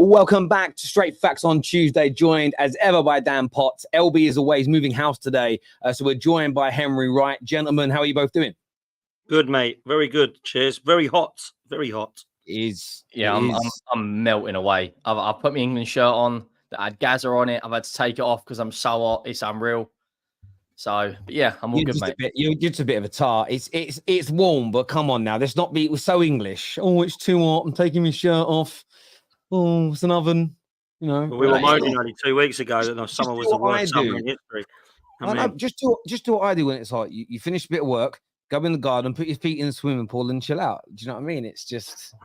Welcome back to Straight Facts on Tuesday, joined as ever by Dan Potts. LB is away, he's moving house today, so we're joined by Henry Wright. Gentlemen, how are you both doing? Good, mate. Very good. Cheers. Very hot. Very hot. I'm melting away. I've put my England shirt on that had Gaza on it. I've had to take it off because I'm so hot. It's unreal. So, but yeah, I'm all good, mate. You're just a bit of a tart. It's warm, but come on now. Let's not be. It was so English. Oh, it's too hot. I'm taking my shirt off. Oh, it's an oven. You know. Well, we were moaning only 2 weeks ago that the summer was the worst summer in history. Just do what I do when it's hot. You finish a bit of work, go in the garden, put your feet in the swimming pool, and chill out. Do you know what I mean? It's just.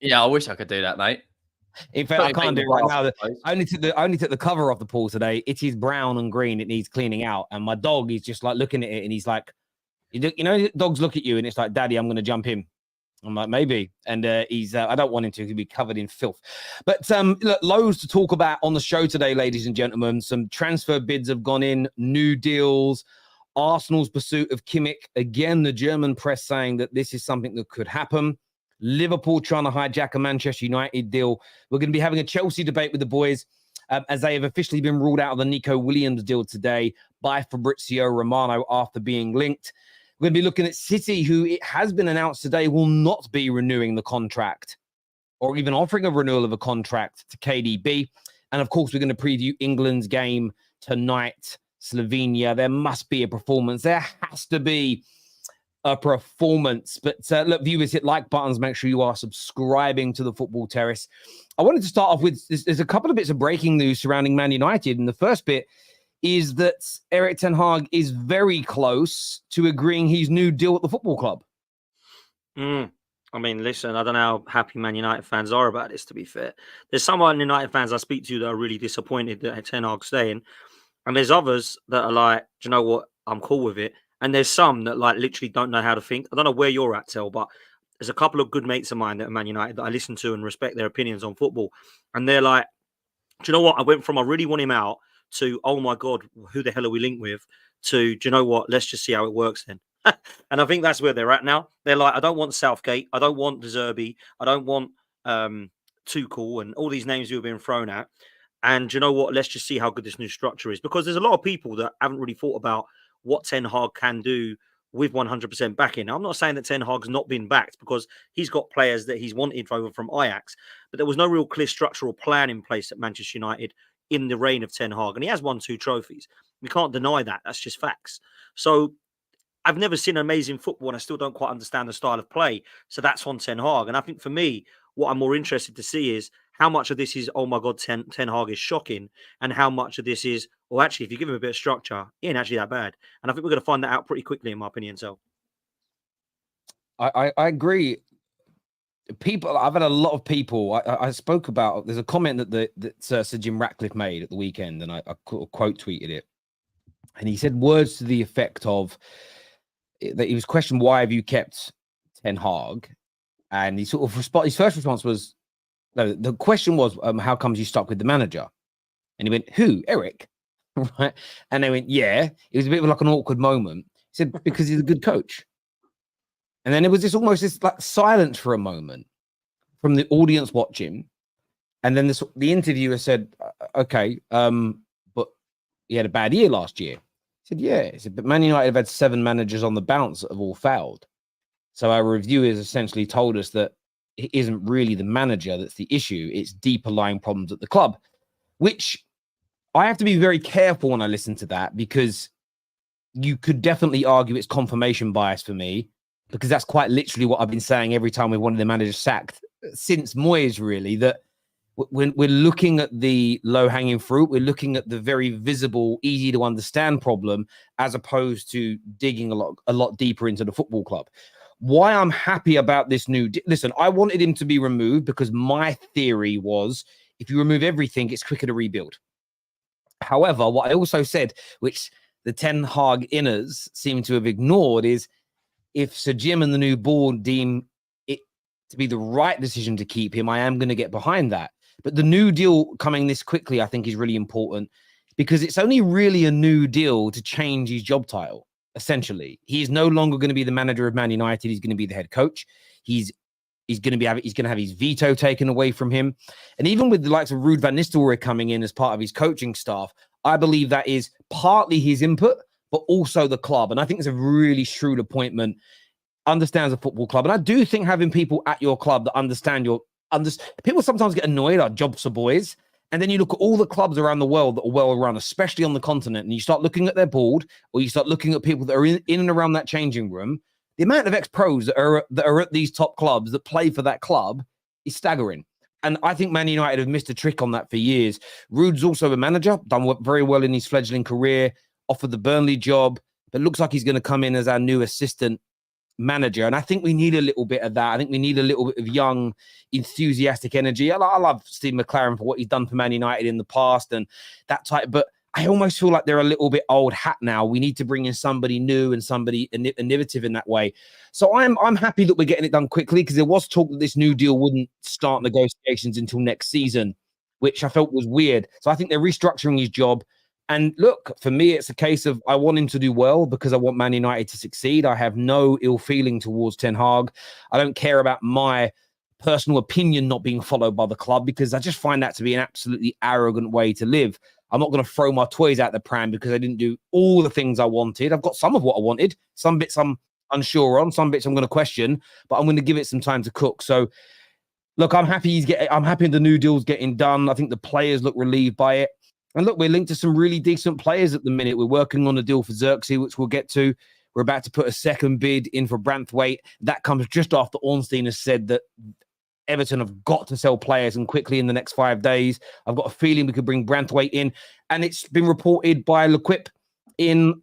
Yeah, I wish I could do that, mate. In fact, I can't do it right now. I only took the cover off the pool today. It is brown and green. It needs cleaning out. And my dog is just like looking at it, and he's like, you know, dogs look at you, and it's like, Daddy, I'm going to jump in. I'm like, maybe. And he's, I don't want him to be covered in filth. But look, loads to talk about on the show today, ladies and gentlemen. Some transfer bids have gone in, new deals, Arsenal's pursuit of Kimmich. Again, the German press saying that this is something that could happen. Liverpool trying to hijack a Manchester United deal. We're going to be having a Chelsea debate with the boys as they have officially been ruled out of the Nico Williams deal today by Fabrizio Romano after being linked. We're going to be looking at City, who it has been announced today will not be renewing the contract or even offering a renewal of a contract to KDB. And of course, we're going to preview England's game tonight, Slovenia. There must be a performance. There has to be a performance. But look, viewers, hit like buttons. Make sure you are subscribing to the Football Terrace. I wanted to start off with, there's a couple of bits of breaking news surrounding Man United. And the first bit is that Erik ten Hag is very close to agreeing his new deal at the football club. I mean, listen, I don't know how happy Man United fans are about this, to be fair. There's some Man United fans I speak to that are really disappointed that Ten Hag's staying. And there's others that are like, do you know what? I'm cool with it. And there's some that like literally don't know how to think. I don't know where you're at, Tel, but there's a couple of good mates of mine that are Man United that I listen to and respect their opinions on football. And they're like, do you know what? I went from I really want him out to, oh my God, who the hell are we linked with? To, do you know what? Let's just see how it works then. And I think that's where they're at now. They're like, I don't want Southgate. I don't want Zirkzee. I don't want Tuchel and all these names who have been thrown at. And do you know what? Let's just see how good this new structure is. Because there's a lot of people that haven't really thought about what Ten Hag can do with 100% backing. Now, I'm not saying that Ten Hag's not been backed because he's got players that he's wanted over from Ajax, but there was no real clear structural plan in place at Manchester United in the reign of Ten Hag. And he has won 2 trophies. We can't deny that. That's just facts. So I've never seen amazing football and I still don't quite understand the style of play. So that's on Ten Hag. And I think for me, what I'm more interested to see is how much of this is, oh my God, Ten Hag is shocking, and how much of this is, well, actually, if you give him a bit of structure, he ain't actually that bad. And I think we're going to find that out pretty quickly, in my opinion. So I agree. People, I've had a lot of people. I spoke about. There's a comment that Sir Jim Ratcliffe made at the weekend, and I quote tweeted it, and he said words to the effect of that he was questioned, "Why have you kept Ten Hag?" And he sort of his first response was, no, the question was, how comes you stuck with the manager? And he went, who? Erik? Right? And they went, yeah. It was a bit of like an awkward moment. He said, because he's a good coach. And then it was almost this like silence for a moment from the audience watching. And then the interviewer said, okay, but he had a bad year last year. He said, yeah. He said, but Man United have had 7 managers on the bounce that have all failed. So our reviewers essentially told us that it isn't really the manager that's the issue. It's deeper lying problems at the club, which I have to be very careful when I listen to that, because you could definitely argue it's confirmation bias for me, because that's quite literally what I've been saying every time we wanted the manager sacked since Moyes, really, that when we're looking at the low-hanging fruit, we're looking at the very visible, easy to understand problem, as opposed to digging a lot deeper into the football club. Why I'm happy about this listen, I wanted him to be removed because my theory was if you remove everything, it's quicker to rebuild. However, what I also said, which the Ten Hag inners seem to have ignored, is if Sir Jim and the new board deem it to be the right decision to keep him, I am going to get behind that. But the new deal coming this quickly, I think, is really important, because it's only really a new deal to change his job title. Essentially, he is no longer going to be the manager of Man United. He's going to be the head coach. He's He's going to have his veto taken away from him. And even with the likes of Ruud van Nistelrooy coming in as part of his coaching staff, I believe that is partly his input, but also the club. And I think it's a really shrewd appointment, understands a football club. And I do think having people at your club that understand people sometimes get annoyed, our jobs for boys. And then you look at all the clubs around the world that are well run, especially on the continent, and you start looking at their board, or you start looking at people that are in and around that changing room. The amount of ex-pros that are at these top clubs that play for that club is staggering. And I think Man United have missed a trick on that for years. Ruud's also a manager, done very well in his fledgling career, offered the Burnley job, but looks like he's going to come in as our new assistant manager. And I think we need a little bit of that. I think we need a little bit of young, enthusiastic energy. I love Steve McLaren for what he's done for Man United in the past and that type, but I almost feel like they're a little bit old hat now. We need to bring in somebody new and somebody innovative in that way. So I'm happy that we're getting it done quickly, because there was talk that this new deal wouldn't start negotiations until next season, which I felt was weird. So I think they're restructuring his job. And look, for me, it's a case of I want him to do well because I want Man United to succeed. I have no ill feeling towards Ten Hag. I don't care about my personal opinion not being followed by the club, because I just find that to be an absolutely arrogant way to live. I'm not going to throw my toys out the pram because I didn't do all the things I wanted. I've got some of what I wanted. Some bits I'm unsure on. Some bits I'm going to question, but I'm going to give it some time to cook. So, look, I'm happy the new deal's getting done. I think the players look relieved by it. And look, we're linked to some really decent players at the minute. We're working on a deal for Zirkzee, which we'll get to. We're about to put a second bid in for Branthwaite. That comes just after Ornstein has said that Everton have got to sell players, and quickly in the next 5 days. I've got a feeling we could bring Branthwaite in. And it's been reported by L'Equipe in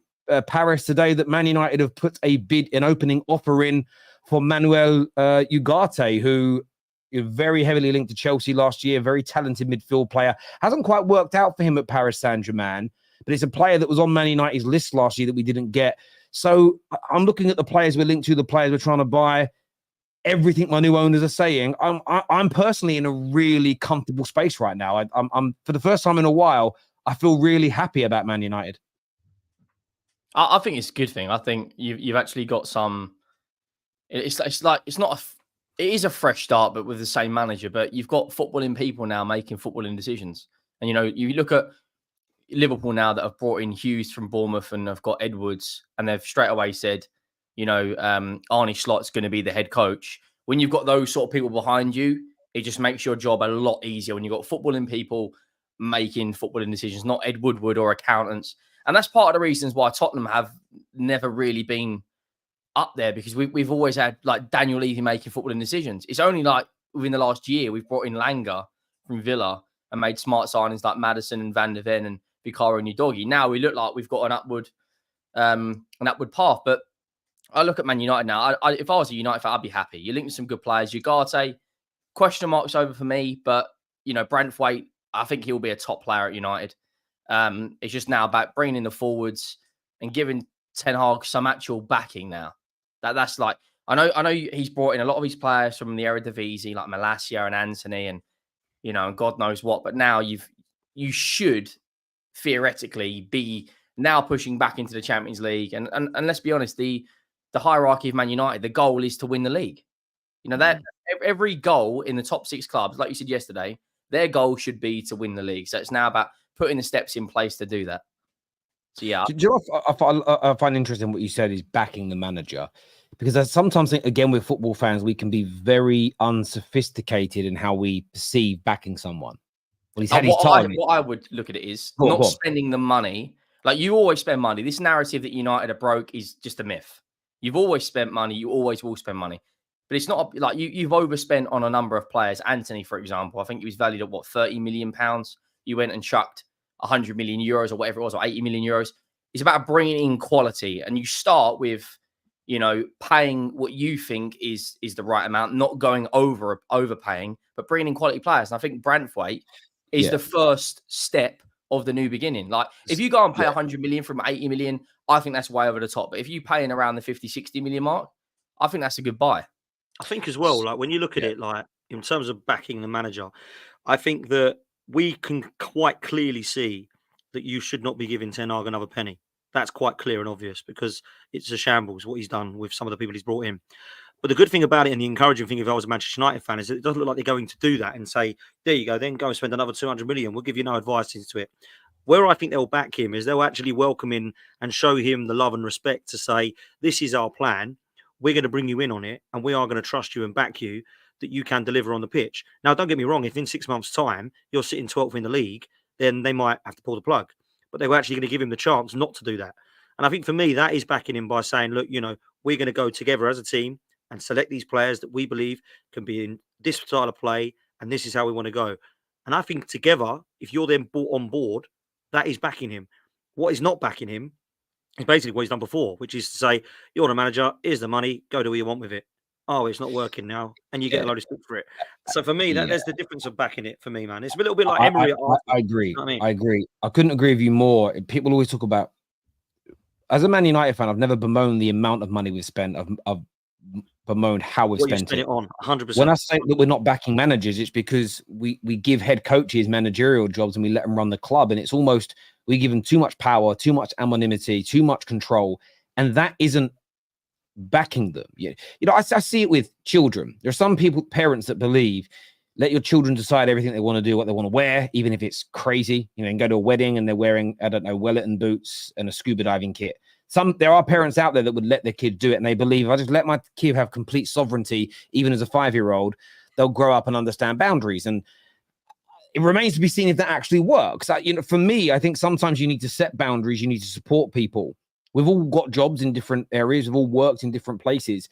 Paris today that Man United have put an opening offer in for Manuel Ugarte, who is very heavily linked to Chelsea last year, very talented midfield player. Hasn't quite worked out for him at Paris Saint-Germain, but it's a player that was on Man United's list last year that we didn't get. So I'm looking at the players we're linked to, the players we're trying to buy. Everything my new owners are saying, I'm personally in a really comfortable space right now. I'm for the first time in a while, I feel really happy about Man United. I think it's a good thing. I think you've actually got some. It is a fresh start, but with the same manager. But you've got footballing people now making footballing decisions, and you look at Liverpool now that have brought in Hughes from Bournemouth and have got Edwards, and they've straight away said, Arne Slot's going to be the head coach. When you've got those sort of people behind you, it just makes your job a lot easier when you've got footballing people making footballing decisions, not Ed Woodward or accountants. And that's part of the reasons why Tottenham have never really been up there, because we've always had like Daniel Levy making footballing decisions. It's only like within the last year we've brought in Langer from Villa and made smart signings like Maddison and Van der Ven and Vicario and Udogie. Now we look like we've got an upward path. But I look at Man United now. If I was a United fan, I'd be happy. You're linked to some good players. Ugarte, question marks over for me, but Branthwaite, I think he'll be a top player at United. It's just now about bringing in the forwards and giving Ten Hag some actual backing now. That's like, I know he's brought in a lot of his players from the Eredivisie, like Malacia and Anthony and and God knows what. But now you should theoretically be now pushing back into the Champions League. And let's be honest, the hierarchy of Man United, the goal is to win the league. That every goal in the top 6 clubs, like you said yesterday, their goal should be to win the league. So it's now about putting the steps in place to do that. So yeah, do you know what I find interesting what you said is backing the manager, because I sometimes think, again, with football fans, we can be very unsophisticated in how we perceive backing someone. Well, he's had his time. What I would look at it is not spending the money. Like, you always spend money. This narrative that United are broke is just a myth. You've always spent money. You always will spend money. But it's not like you've overspent on a number of players. Anthony, for example, I think he was valued at £30 million. You went and chucked 100 million euros or whatever it was, or 80 million euros. It's about bringing in quality. And you start with, paying what you think is the right amount, not going overpaying, but bringing in quality players. And I think Branthwaite is the first step of the new beginning. Like, if you go and pay 100 million from 80 million, I think that's way over the top. But if you pay in around the 50, 60 million mark, I think that's a good buy. I think as well, like when you look at it, like in terms of backing the manager, I think that we can quite clearly see that you should not be giving Ten Hag another penny. That's quite clear and obvious, because it's a shambles what he's done with some of the people he's brought in. But the good thing about it and the encouraging thing, if I was a Manchester United fan, is that it doesn't look like they're going to do that and say, there you go, then go and spend another 200 million. We'll give you no advice into it. Where I think they'll back him is they'll actually welcome him and show him the love and respect to say, this is our plan. We're going to bring you in on it, and we are going to trust you and back you that you can deliver on the pitch. Now, don't get me wrong. If in 6 months' time you're sitting 12th in the league, then they might have to pull the plug. But they were actually going to give him the chance not to do that. And I think for me, that is backing him by saying, look, we're going to go together as a team and select these players that we believe can be in this style of play, and this is how we want to go. And I think together, if you're then brought on board, that is backing him. What is not backing him is basically what he's done before, which is to say, you're the manager, here's the money, go do what you want with it. Oh, it's not working now, and you get a load of stick for it. So for me, there's the difference of backing it for me, man. It's a little bit like Emery. I agree. You know what I mean? I agree. I couldn't agree with you more. People always talk about, as a Man United fan, I've never bemoaned the amount of money we've spent. I've bemoaned how we've spent it on 100%. When I say that we're not backing managers, it's because we give head coaches managerial jobs and we let them run the club, and it's almost we give them too much power, too much anonymity, too much control, and that isn't backing them. I see it with children. There are some parents that believe, let your children decide everything they want to do, what they want to wear, even if it's crazy. You can go to a wedding and they're wearing, I don't know, Wellington boots and a scuba diving kit. There are parents out there that would let their kid do it, and they believe, if I just let my kid have complete sovereignty, even as a 5-year-old, they'll grow up and understand boundaries. And it remains to be seen if that actually works. For me, I think sometimes you need to set boundaries. You need to support people. We've all got jobs in different areas. We've all worked in different places.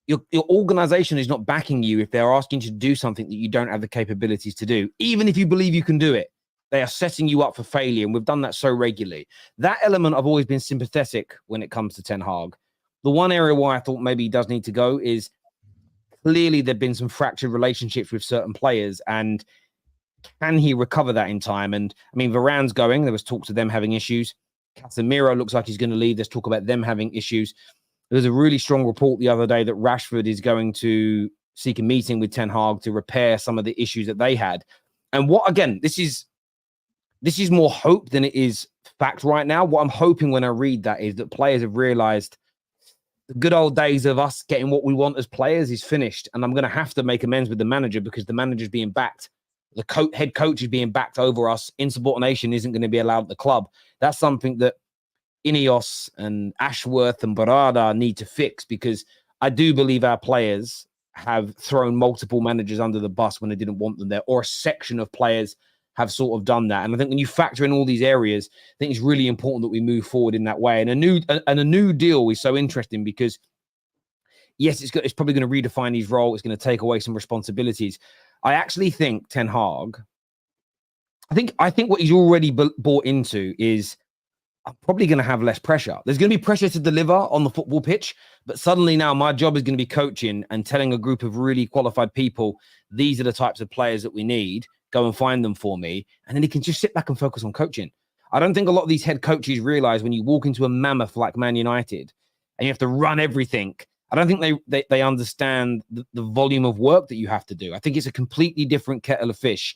Your organization is not backing you if they're asking you to do something that you don't have the capabilities to do, even if you believe you can do it. They are setting you up for failure, and we've done that so regularly. That element, I've always been sympathetic when it comes to Ten Hag. The one area where I thought maybe he does need to go is clearly there've been some fractured relationships with certain players, and can he recover that in time? And I mean, Varane's going. There was talks of them having issues. Casemiro looks like he's going to leave. There's talk about them having issues. There was a really strong report the other day that Rashford is going to seek a meeting with Ten Hag to repair some of the issues that they had. And this is more hope than it is fact right now. What I'm hoping when I read that is that players have realized the good old days of us getting what we want as players is finished. And I'm going to have to make amends with the manager because the manager's being backed. The head coach is being backed over us. Insubordination isn't going to be allowed at the club. That's something that Ineos and Ashworth and Barada need to fix, because I do believe our players have thrown multiple managers under the bus when they didn't want them there, or a section of players have sort of done that. And I think when you factor in all these areas, I think it's really important that we move forward in that way. And a new deal is so interesting because, yes, it's probably going to redefine his role. It's going to take away some responsibilities. I actually think Ten Hag, I think what he's already bought into is, I'm probably going to have less pressure. There's going to be pressure to deliver on the football pitch, but suddenly now my job is going to be coaching and telling a group of really qualified people, these are the types of players that we need. Go and find them for me. And then he can just sit back and focus on coaching. I don't think a lot of these head coaches realize when you walk into a mammoth like Man United and you have to run everything, I don't think they understand the volume of work that you have to do. I think it's a completely different kettle of fish.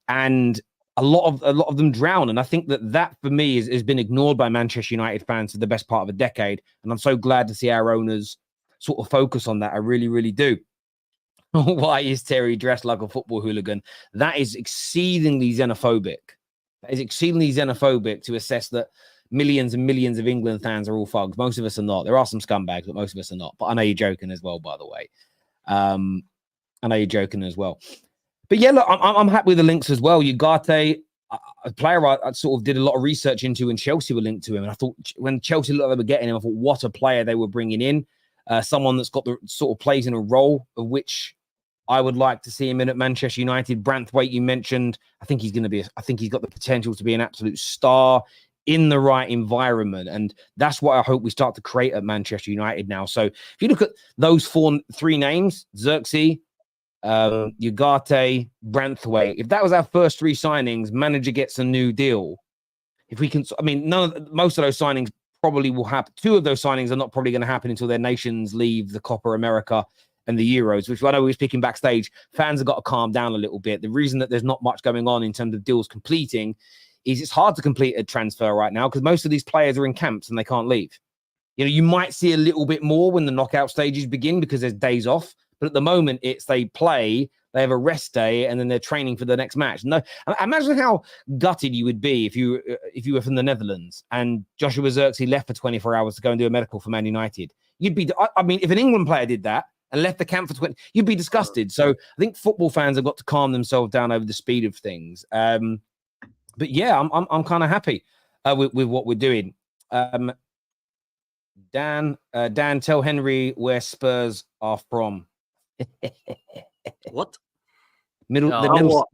And a lot of them drown. And I think that for me has been ignored by Manchester United fans for the best part of a decade. And I'm so glad to see our owners sort of focus on that. I really, really do. Why is Terry dressed like a football hooligan? That is exceedingly xenophobic. That is exceedingly xenophobic to assess that millions and millions of England fans are all thugs. Most of us are not. There are some scumbags, but most of us are not. But I know you're joking as well, by the way. I know you're joking as well. But yeah, look, I'm happy with the links as well. Ugarte, a player I sort of did a lot of research into when Chelsea were linked to him. And I thought when Chelsea looked like they were getting him, I thought what a player they were bringing in. Someone that's got the sort of plays in a role of which I would like to see him in at Manchester United. Branthwaite, you mentioned. I think he's got the potential to be an absolute star in the right environment. And that's what I hope we start to create at Manchester United now. So if you look at those three names, Zirkzee, Ugarte, Branthwaite, if that was our first three signings, manager gets a new deal. If we can, I mean, most of those signings probably will happen. Two of those signings are not probably going to happen until their nations leave the Copa America and the Euros, which I know we were speaking backstage. Fans have got to calm down a little bit. The reason that there's not much going on in terms of deals completing is it's hard to complete a transfer right now because most of these players are in camps and they can't leave. You might see a little bit more when the knockout stages begin because there's days off. But at the moment, it's they play, they have a rest day, and then they're training for the next match. No, imagine how gutted you would be if you were from the Netherlands and Joshua Zirkzee left for 24 hours to go and do a medical for Man United. You'd be, I mean, if an England player did that and left the camp for 20, you'd be disgusted. So I think football fans have got to calm themselves down over the speed of things. But yeah, I'm kind of happy with what we're doing. Dan, tell Henry where Spurs are from. What? Middle. No. The middle.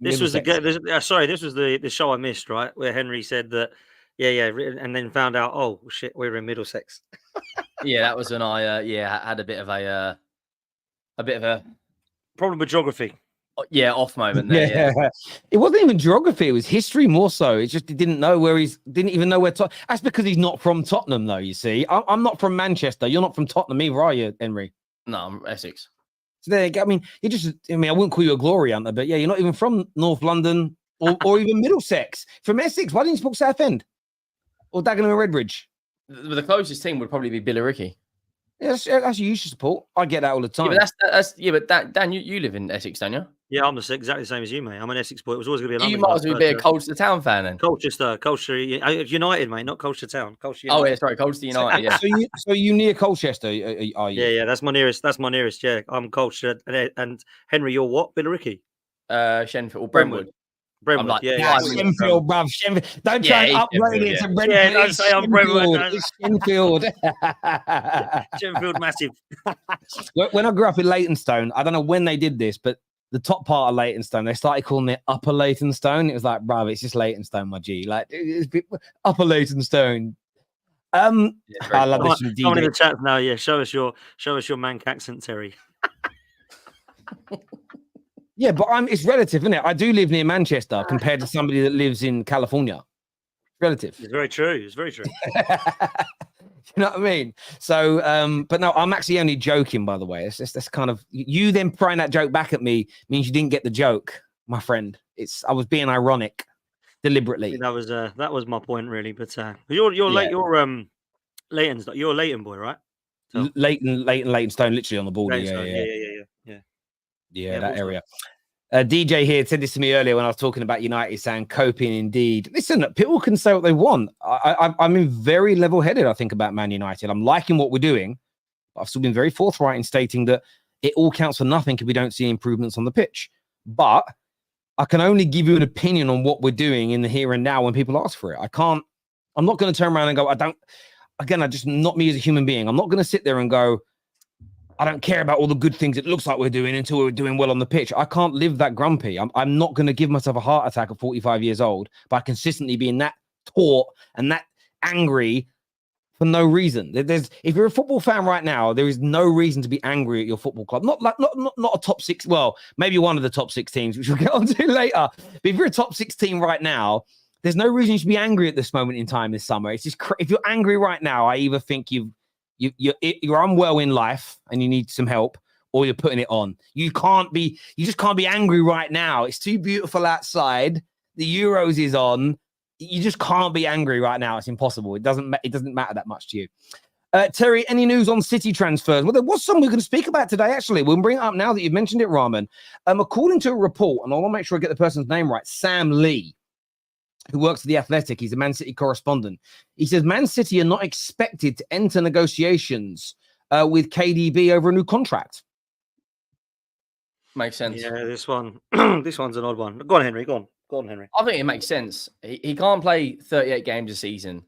This was the show I missed, right? Where Henry said that, and then found out, oh shit, we were in Middlesex. Yeah, that was when I had a bit of a Problem with geography. off moment there. Yeah. It wasn't even geography; it was history more so. It's just he didn't know where didn't even know where. That's because he's not from Tottenham, though. You see, I'm not from Manchester. You're not from Tottenham either, are you, Henry? No, I'm Essex. So there you go. I mean, I wouldn't call you a glory hunter, but yeah, you're not even from North London or even Middlesex. From Essex, why didn't you support Southend or Dagenham and Redbridge? The closest team would probably be Billericay. Yeah, that's you should support. I get that all the time. Yeah, but Dan, you live in Essex, don't you? Yeah, I'm exactly the same as you, mate. I'm an Essex boy. It was always going to be a You might as well be a Colchester Town fan then. Colchester United, mate, not Colchester Town. Colchester United. Oh yeah, sorry, Colchester United. Yeah. so you near Colchester? Are you? Yeah, that's my nearest. Yeah, I'm Colchester. And Henry, you're what? Billericay? Shenfield or Brentwood. Brentwood, like, Shenfield, bruv. Shenfield. Don't try and upgrade it to Brentwood. Yeah, don't say I'm Brentwood. It's Shenfield. Shenfield, massive. When I grew up in Leytonstone, I don't know when they did this, but the top part of Leytonstone, they started calling it Upper Leytonstone. It was like, bruv, it's just Leytonstone, my G. Like, it's Upper Leytonstone. I love this from DJ. Someone in the chat now, yeah. Show us your Manc accent, Terry. Yeah, but it's relative, isn't it? I do live near Manchester compared to somebody that lives in California. Relative. It's very true. It's very true. You know what I mean? So, but no, I'm actually only joking, by the way. It's just that's kind of you then throwing that joke back at me means you didn't get the joke, my friend. I was being ironic deliberately. That was my point, really. But you're Leyton's, you're a Leyton boy, right? So. Leytonstone, literally on the border. Yeah, that area. DJ here said this to me earlier when I was talking about United, saying coping indeed. Listen, people can say what they want. I'm in very level-headed, I think, about Man United. I'm liking what we're doing, but I've still been very forthright in stating that it all counts for nothing if we don't see improvements on the pitch. But I can only give you an opinion on what we're doing in the here and now when people ask for it. I'm not going to turn around and go, I just not me as a human being. I'm not going to sit there and go, I don't care about all the good things it looks like we're doing until we're doing well on the pitch. I can't live that grumpy. I'm not going to give myself a heart attack at 45 years old by consistently being that taut and that angry for no reason. If you're a football fan right now, there is no reason to be angry at your football club. Not a top six. Well, maybe one of the top six teams, which we'll get on to later. But if you're a top six team right now, there's no reason you should be angry at this moment in time this summer. It's just if you're angry right now, I either think you're unwell in life and you need some help, or you're putting it on. You just can't be angry right now. It's too beautiful outside. The Euros is on. You just can't be angry right now. It's impossible. It doesn't matter that much to you. Terry, any news on City transfers? Well, there was some we're going to speak about today, actually. We'll bring it up now that you've mentioned it, Rahman. According to a report, and I want to make sure I get the person's name right, Sam Lee, who works for The Athletic. He's a Man City correspondent. He says Man City are not expected to enter negotiations with KDB over a new contract. Makes sense. Yeah, this one's an odd one. Go on, Henry. Go on, Henry. I think it makes sense. He can't play 38 games a season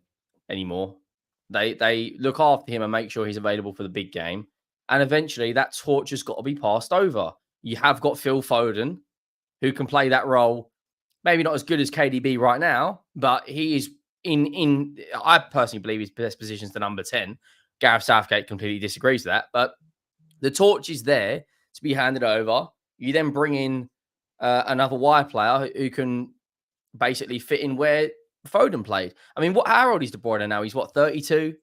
anymore. They look after him and make sure he's available for the big game. And eventually that torch has got to be passed over. You have got Phil Foden, who can play that role. Maybe not as good as KDB right now, but he is in I personally believe his best position is the number 10. Gareth Southgate completely disagrees with that, but the torch is there to be handed over. You then bring in another wide player who can basically fit in where Foden played. I mean, how old is De Bruyne now? He's 32?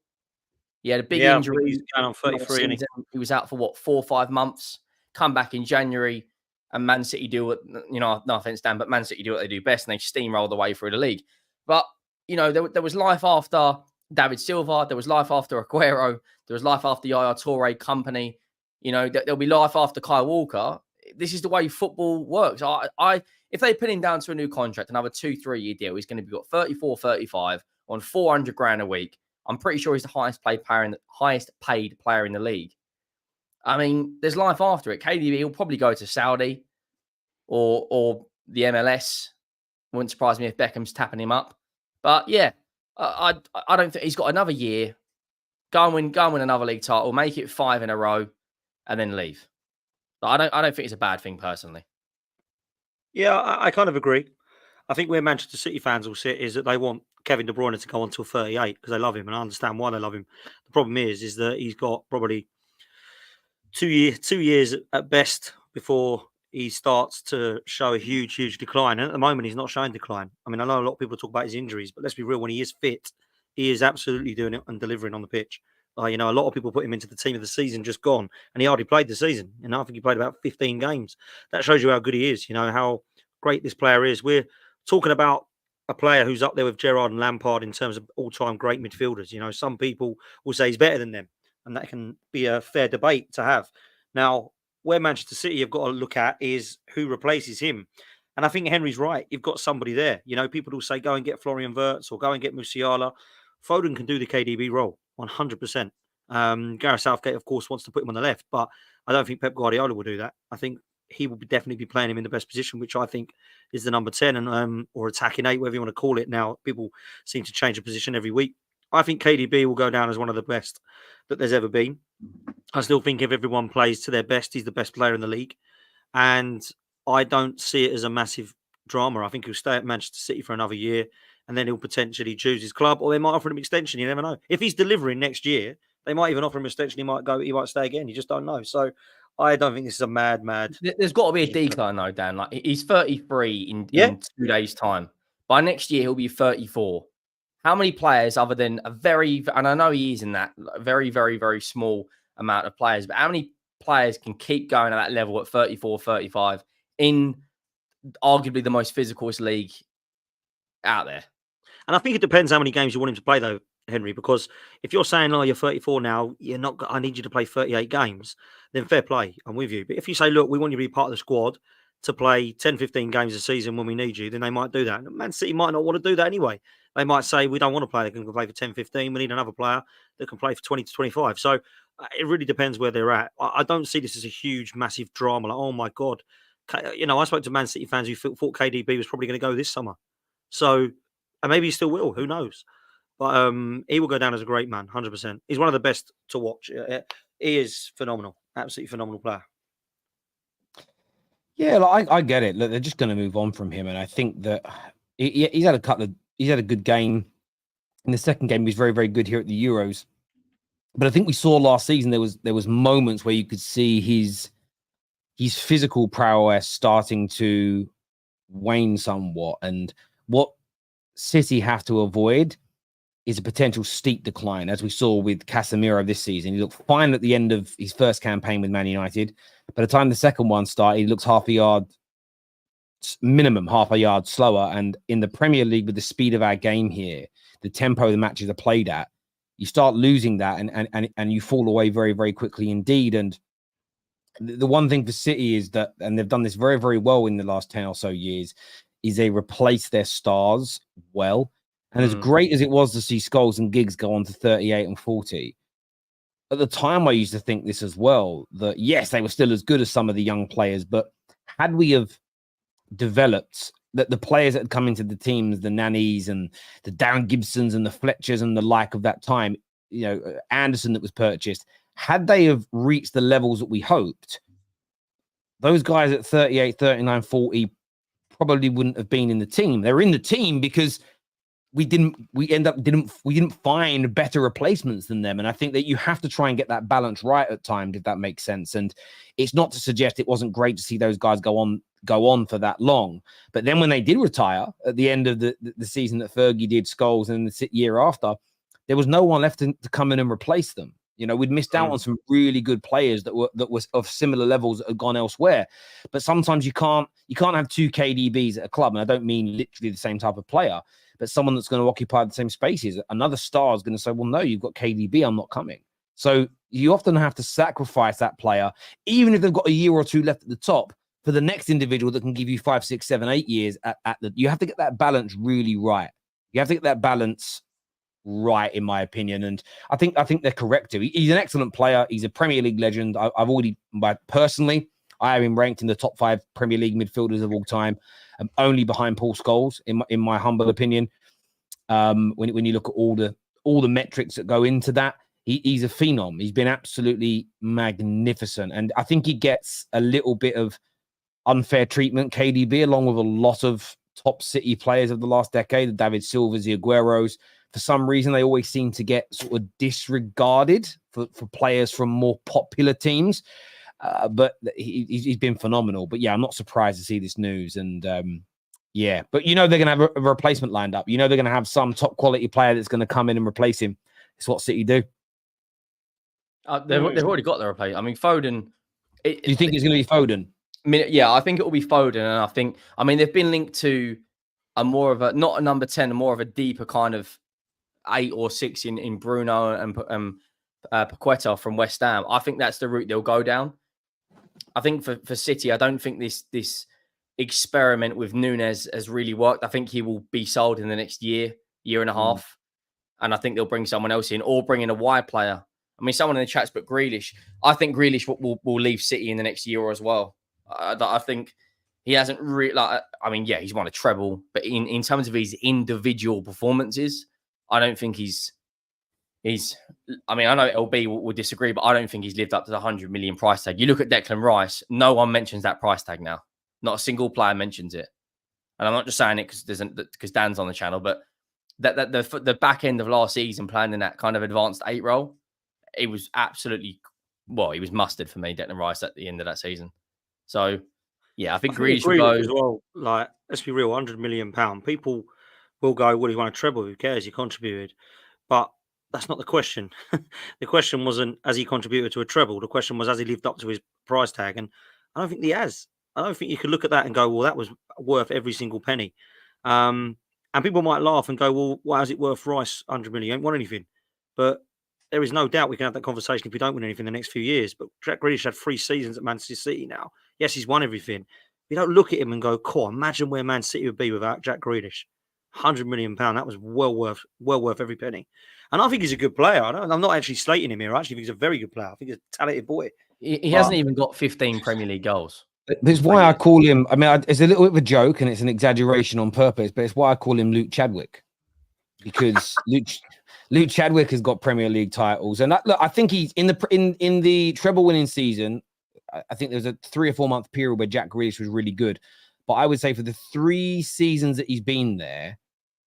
He had a big injury. He's going on 33. And he was out for 4 or 5 months, come back in January. And Man City do what, no offense, Dan, but Man City do what they do best, and they steamroll the way through the league. But, there was life after David Silva. There was life after Aguero. There was life after Yaya Toure company. You know, there'll be life after Kyle Walker. This is the way football works. If they put him down to a new contract, another 2-3 year deal, he's going to be got 34, 35 on 400 grand a week. I'm pretty sure he's the highest paid player in the league. I mean, there's life after it. KDB will probably go to Saudi or the MLS. Wouldn't surprise me if Beckham's tapping him up. But yeah, I don't think he's got another year. Go and win another league title, make it 5 in a row, and then leave. But I don't think it's a bad thing personally. Yeah, I kind of agree. I think where Manchester City fans will sit is that they want Kevin De Bruyne to go on till 38 because they love him, and I understand why they love him. The problem is that he's got probably 2 years at best before he starts to show a huge decline. And at the moment, he's not showing decline. I mean, I know a lot of people talk about his injuries, but let's be real. When he is fit, he is absolutely doing it and delivering on the pitch. A lot of people put him into the team of the season just gone, and he hardly played the season. I think he played about 15 games. That shows you how good he is. How great this player is. We're talking about a player who's up there with Gerrard and Lampard in terms of all-time great midfielders. Some people will say he's better than them, and that can be a fair debate to have. Now, where Manchester City have got to look at is who replaces him. And I think Henry's right. You've got somebody there. People will say, go and get Florian Wirtz or go and get Musiala. Foden can do the KDB role, 100%. Gareth Southgate, of course, wants to put him on the left, but I don't think Pep Guardiola will do that. I think he will definitely be playing him in the best position, which I think is the number 10 and or attacking 8, whatever you want to call it. Now, people seem to change a position every week. I think KDB will go down as one of the best that there's ever been. I still think if everyone plays to their best, he's the best player in the league. And I don't see it as a massive drama. I think he'll stay at Manchester City for another year and then he'll potentially choose his club, or they might offer him extension. You never know. If he's delivering next year, they might even offer him extension. He might stay again. You just don't know. So I don't think this is a mad. There's got to be a decline though, Dan. Like he's 33 in 2 days' time. By next year, he'll be 34. How many players, other than and I know he is in that very, very, very small amount of players, but how many players can keep going at that level at 34, 35 in arguably the most physicalist league out there? And I think it depends how many games you want him to play, though, Henry, because if you're saying, you're 34 now, I need you to play 38 games, then fair play, I'm with you. But if you say, look, we want you to be part of the squad to play 10, 15 games a season when we need you, then they might do that. And Man City might not want to do that anyway. They might say, we don't want to play. They can play for 10, 15. We need another player that can play for 20 to 25. So it really depends where they're at. I don't see this as a huge, massive drama. Like, oh, my God. I spoke to Man City fans who thought KDB was probably going to go this summer. So, and maybe he still will. Who knows? But he will go down as a great man, 100%. He's one of the best to watch. He is phenomenal. Absolutely phenomenal player. Yeah, I get it. Look, they're just going to move on from him. And I think that he's had a good game. In the second game, he was very, very good here at the Euros. But I think we saw last season there was moments where you could see his physical prowess starting to wane somewhat. And what City have to avoid is a potential steep decline, as we saw with Casemiro this season. He looked fine at the end of his first campaign with Man United. By the time the second one started, he looks minimum half a yard slower. And in the Premier League, with the speed of our game here, the tempo the matches are played at, you start losing that and you fall away very, very quickly indeed. And the one thing for City is that, and they've done this very, very well in the last 10 or so years, is they replace their stars well. And as great as it was to see Scholes and Giggs go on to 38 and 40, at the time I used to think this as well, that yes, they were still as good as some of the young players, but had we have developed that the players that had come into the teams, the Nannies and the Darren Gibsons and the Fletchers and the like of that time, Anderson that was purchased, had they have reached the levels that we hoped, those guys at 38, 39, 40 probably wouldn't have been in the team. They're in the team because we didn't find better replacements than them. And I think that you have to try and get that balance right at times, if that makes sense. And it's not to suggest it wasn't great to see those guys go on for that long. But then when they did retire at the end of the season that Fergie did, Scholes, and the year after, there was no one left to come in and replace them. We'd missed out on some really good players that was of similar levels that had gone elsewhere. But sometimes you can't have two KDBs at a club, and I don't mean literally the same type of player, but someone that's going to occupy the same spaces. Another star is going to say, well, no, you've got KDB, I'm not coming. So you often have to sacrifice that player, even if they've got a year or two left at the top, for the next individual that can give you 5, 6, 7, 8 years you have to get that balance really right. You have to get that balance right, in my opinion. And I think they're correct. He's an excellent player. He's a Premier League legend. Personally, I have him ranked in the top 5 Premier League midfielders of all time, only behind Paul Scholes, in my humble opinion. When you look at all the metrics that go into that, he's a phenom. He's been absolutely magnificent. And I think he gets a little bit of unfair treatment, KDB, along with a lot of top City players of the last decade, the David Silvas, the Agueros. For some reason, they always seem to get sort of disregarded for players from more popular teams. But he's been phenomenal. But yeah, I'm not surprised to see this news. And yeah, but they're going to have a replacement lined up. They're going to have some top quality player that's going to come in and replace him. It's what City do. They've already got their replacement. I mean, Foden. Do you think it's going to be Foden? Yeah, I think it will be Foden. And they've been linked to a more of not a number 10, more of a deeper kind of 8 or 6 in Bruno and Paqueta from West Ham. I think that's the route they'll go down. I think for City, I don't think this experiment with Núñez has really worked. I think he will be sold in the next year and a half. And I think they'll bring someone else in or bring in a wide player. I mean, someone in the chat's but Grealish. I think Grealish will leave City in the next year as well. I think he hasn't really, he's won a treble, but in terms of his individual performances, I don't think he's. I know LB will disagree, but I don't think he's lived up to the 100 million price tag. You look at Declan Rice, no one mentions that price tag now. Not a single player mentions it. And I'm not just saying it because Dan's on the channel, but that the back end of last season playing in that kind of advanced 8 role, it was absolutely, he was mustard for me, Declan Rice, at the end of that season. So, yeah, I think Grealish will go as well. Like, let's be real, £100 million. People will go, well, he won a treble. Who cares? He contributed. But that's not the question. The question wasn't, has he contributed to a treble? The question was, has he lived up to his price tag? And I don't think he has. I don't think you could look at that and go, well, that was worth every single penny. And people might laugh and go, well, why is it worth Rice 100 million? He ain't won anything. But there is no doubt we can have that conversation if we don't win anything in the next few years. But Jack Grealish had 3 seasons at Manchester City now. Yes, he's won everything. You don't look at him and go, cool, imagine where Man City would be without Jack Grealish. £100 million. That was well worth every penny. And I think he's a good player. I'm not actually slating him here. I actually think he's a very good player. I think he's a talented boy. He hasn't even got 15 Premier League goals. That's why I call him, it's a little bit of a joke and it's an exaggeration on purpose, but it's why I call him Luke Chadwick. Because Luke Chadwick has got Premier League titles. And I think he's in the treble winning season. I think there was a 3 or 4 month period where Jack Grealish was really good. But I would say for the 3 seasons that he's been there,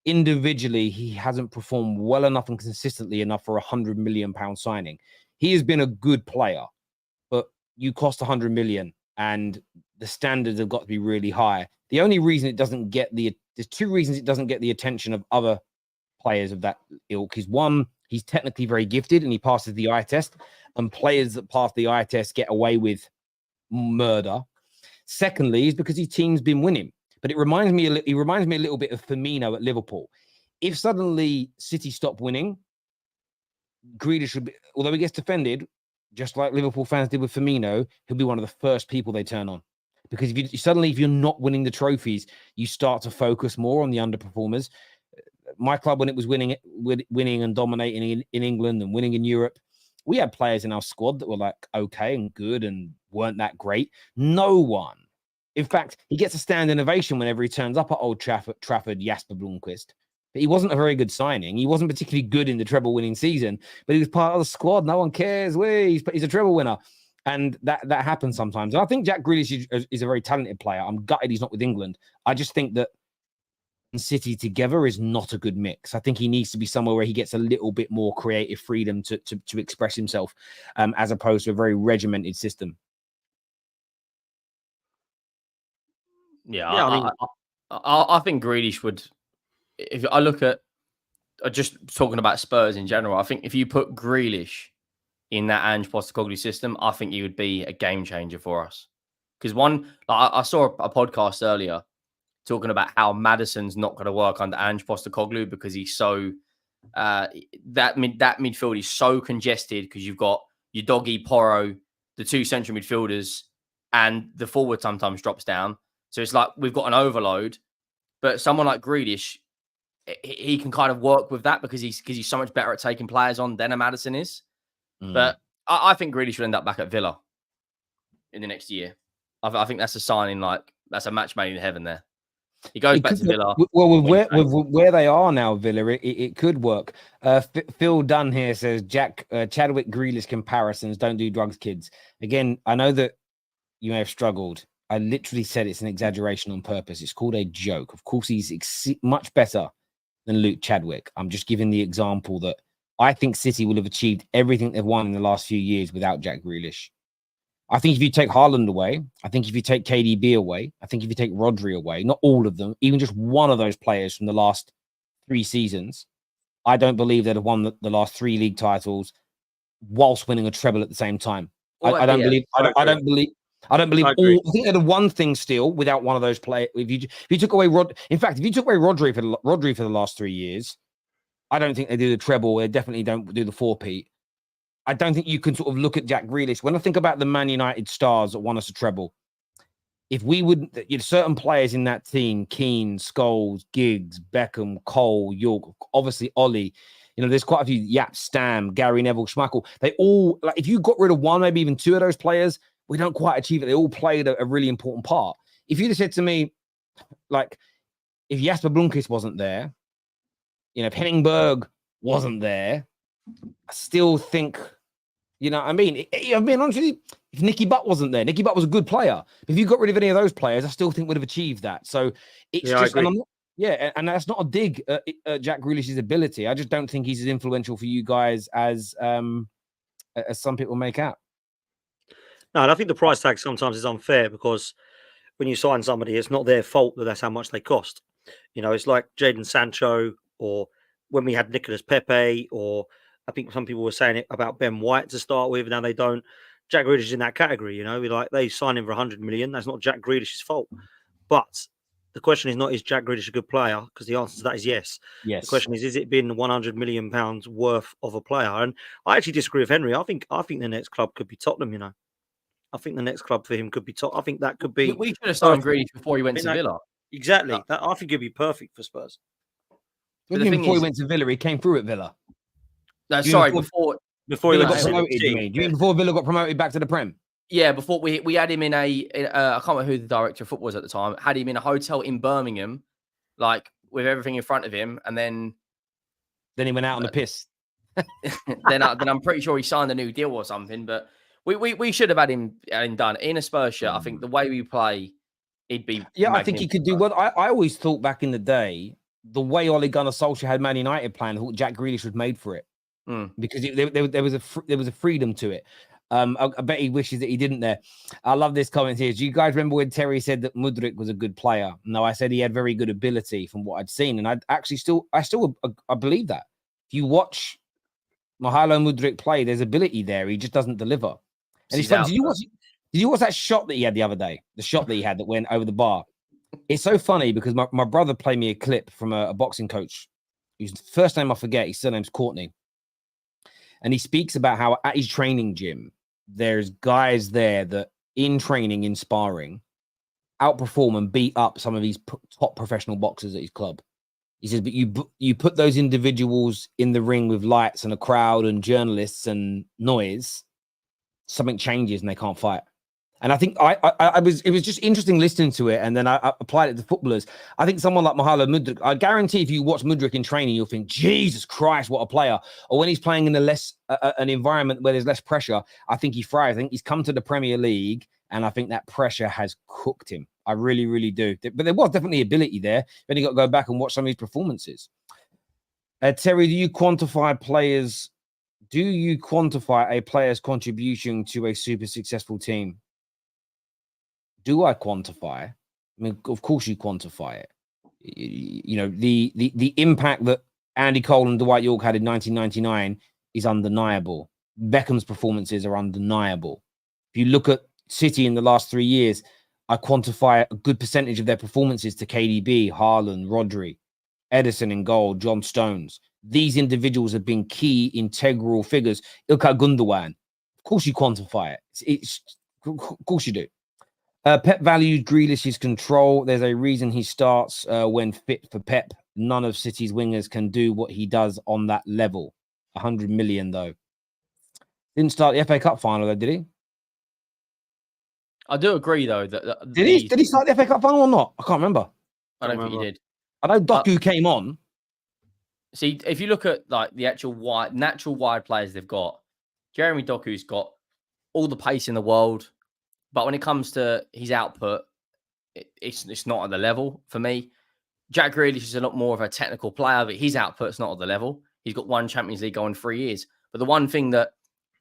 individually, he hasn't performed well enough and consistently enough for £100 million signing. He has been a good player, but you cost £100 million and the standards have got to be really high. The only reason it doesn't get there's 2 reasons it doesn't get the attention of other players of that ilk is, one, he's technically very gifted and he passes the eye test, and players that pass the eye test get away with murder. Secondly, is because his team's been winning. But he reminds me a little bit of Firmino at Liverpool. If suddenly City stop winning, Grealish should be, although he gets defended, just like Liverpool fans did with Firmino, he'll be one of the first people they turn on. Because if you're not winning the trophies, you start to focus more on the underperformers. My club, when it was winning and dominating in England and winning in Europe, we had players in our squad that were like okay and good and weren't that great. No one. In fact, he gets a standing ovation whenever he turns up at Old Trafford, Jasper Blomqvist. But he wasn't a very good signing. He wasn't particularly good in the treble-winning season, but he was part of the squad. No one cares. He's a treble winner. And that happens sometimes. And I think Jack Grealish is a very talented player. I'm gutted he's not with England. I just think that City together is not a good mix. I think he needs to be somewhere where he gets a little bit more creative freedom to express himself, as opposed to a very regimented system. Yeah, I think Grealish would. If I look at just talking about Spurs in general, I think if you put Grealish in that Ange Postecoglou system, I think he would be a game changer for us. Because I saw a podcast earlier talking about how Maddison's not going to work under Ange Postecoglou because he's so that midfield is so congested because you've got your doggy Porro, the two central midfielders, and the forward sometimes drops down. So it's like we've got an overload. But someone like Grealish, he can kind of work with that because he's so much better at taking players on than a Maddison is. But I think Grealish will end up back at Villa in the next year. I think that's a signing, like that's a match made in heaven there. He goes back to Villa. Well, with where they are now, Villa, it could work. Phil Dunn here says Chadwick Grealish comparisons. Don't do drugs, kids. Again, I know that you may have struggled. I literally said it's an exaggeration on purpose. It's called a joke. Of course, he's much better than Luke Chadwick. I'm just giving the example that I think City will have achieved everything they've won in the last few years without Jack Grealish. I think if you take Haaland away, I think if you take KDB away, I think if you take Rodri away, not all of them, even just one of those players from the last 3 seasons, I don't believe they'd have won the last 3 league titles whilst winning a treble at the same time. I don't believe all. I think they'd have one thing still without one of those players. If you took away if you took away Rodri for the last 3 years, I don't think they do the treble. They definitely don't do the 4-peat. I don't think you can sort of look at Jack Grealish. When I think about the Man United stars that won us a treble, if we would, certain players in that team, Keane, Scholes, Giggs, Beckham, Cole, York, obviously Ollie, there's quite a few, Yap, Stam, Gary Neville, Schmeichel. They all, like, if you got rid of one, maybe even 2 of those players, we don't quite achieve it. They all played a really important part. If you'd have said to me, like, if Jasper Blomqvist wasn't there, if Henningberg wasn't there, I still think, I mean, I've been honest with you, if Nicky Butt wasn't there, Nicky Butt was a good player. If you got rid of any of those players, I still think would have achieved that. So it's just, and that's not a dig at Jack Grealish's ability. I just don't think he's as influential for you guys as some people make out. No, and I think the price tag sometimes is unfair because when you sign somebody, it's not their fault that that's how much they cost. It's like Jadon Sancho, or when we had Nicolas Pepe, or I think some people were saying it about Ben White to start with. Now they don't. Jack Grealish is in that category. They signed him for 100 million. That's not Jack Grealish's fault. But the question is not, is Jack Grealish a good player? Because the answer to that is yes. Yes. The question is it been 100 million pounds worth of a player? And I actually disagree with Henry. I think the next club could be Tottenham. I think the next club for him could be Tottenham. I think that could be. We should have signed Grealish before he went to Villa. Exactly. I think it'd be perfect for Spurs. Before he went to Villa, he came through at Villa. No, sorry, before he got promoted. Do you mean before Villa got promoted back to the Prem? Yeah, before we had him in I can't remember who the director of football was at the time. Had him in a hotel in Birmingham, like with everything in front of him, and then he went out on the piss. then I'm pretty sure he signed a new deal or something. But we should have had him done in a Spurs shirt. I think the way we play, he'd be. Yeah, I think he could do well. I always thought back in the day, the way Ole Gunnar Solskjaer had Man United playing, I thought Jack Grealish was made for it because there was a freedom to it. I bet he wishes that he didn't there. I love this comment here. Do you guys remember when Terry said that Mudryk was a good player? No, I said he had very good ability from what I'd seen, and I believe that. If you watch Mykhailo Mudryk play, there's ability there. He just doesn't deliver. And it's funny. Did you watch that shot that he had the other day? The shot that he had that went over the bar. It's so funny because my brother played me a clip from a boxing coach whose first name I forget. His surname's Courtney. And he speaks about how at his training gym, there's guys there that in training, in sparring, outperform and beat up some of these top professional boxers at his club. He says, but you put those individuals in the ring with lights and a crowd and journalists and noise, something changes and they can't fight. And I think it was just interesting listening to it, and then I applied it to footballers. I think someone like Mykhailo Mudryk, I guarantee if you watch Mudryk in training, you'll think, Jesus Christ, what a player. Or when he's playing in an environment where there's less pressure, I think he thrives. I think he's come to the Premier League, and I think that pressure has cooked him. I really, really do. But there was definitely ability there. Then you got to go back and watch some of his performances. Terry, do you quantify a player's contribution to a super successful team? Do I quantify? I mean, of course you quantify it. The impact that Andy Cole and Dwight York had in 1999 is undeniable. Beckham's performances are undeniable. If you look at City in the last 3 years, I quantify a good percentage of their performances to KDB, Haaland, Rodri, Edison in goal, John Stones. These individuals have been key, integral figures. Ilkay Gundogan, of course you quantify it. Of course you do. Pep values Grealish's control. There's a reason he starts when fit for Pep. None of City's wingers can do what he does on that level. 100 million, though. Didn't start the FA Cup final, though, did he? I do agree, though, that Did he start the FA Cup final or not? I can't remember. I don't think he did. I know Doku came on. See, if you look at like the actual natural wide players they've got, Jeremy Doku's got all the pace in the world, but when it comes to his output, it's not at the level for me. Jack Grealish is a lot more of a technical player, but his output's not at the level. He's got 1 Champions League goal in 3 years. But the one thing that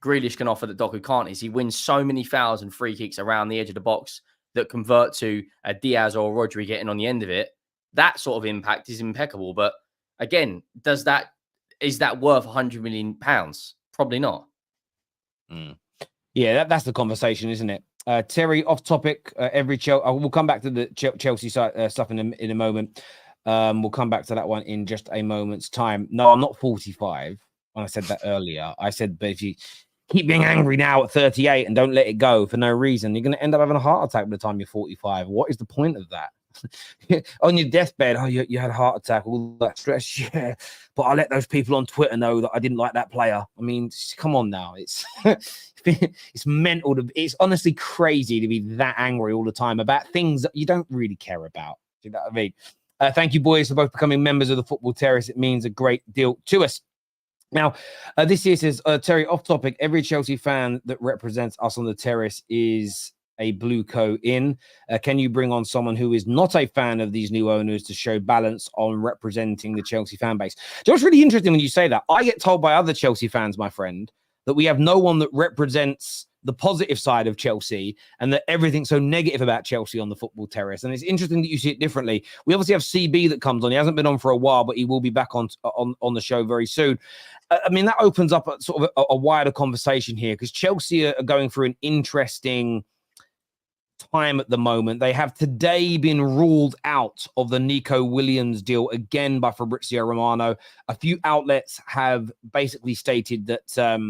Grealish can offer that Doku can't is he wins so many fouls and free kicks around the edge of the box that convert to a Diaz or a Rodri getting on the end of it. That sort of impact is impeccable. But again, is that worth £100 million? Probably not. Yeah, that's the conversation, isn't it? Terry, off topic. We'll come back to the Chelsea stuff in a moment. We'll come back to that one in just a moment's time. No, I'm not 45. When I said that earlier, I said, but if you keep being angry now at 38 and don't let it go for no reason, you're going to end up having a heart attack by the time you're 45. What is the point of that? On your deathbed, you had a heart attack, all that stress, yeah. But I let those people on Twitter know that I didn't like that player. I mean, come on now. It's it's mental. It's honestly crazy to be that angry all the time about things that you don't really care about. Do you know what I mean? Thank you, boys, for both becoming members of the Football Terrace. It means a great deal to us. Now, this here says, Terry, off topic, every Chelsea fan that represents us on the terrace is a blue coat in. Can you bring on someone who is not a fan of these new owners to show balance on representing the Chelsea fan base? Do you know what's really interesting when you say that? I get told by other Chelsea fans, my friend, that we have no one that represents the positive side of Chelsea and that everything's so negative about Chelsea on the Football Terrace. And it's interesting that you see it differently. We obviously have CB that comes on. He hasn't been on for a while, but he will be back on the show very soon. I mean, that opens up a sort of a wider conversation here because Chelsea are going through an interesting time at the moment. They have today been ruled out of the Nico Williams deal again by Fabrizio Romano. A few outlets have basically stated that they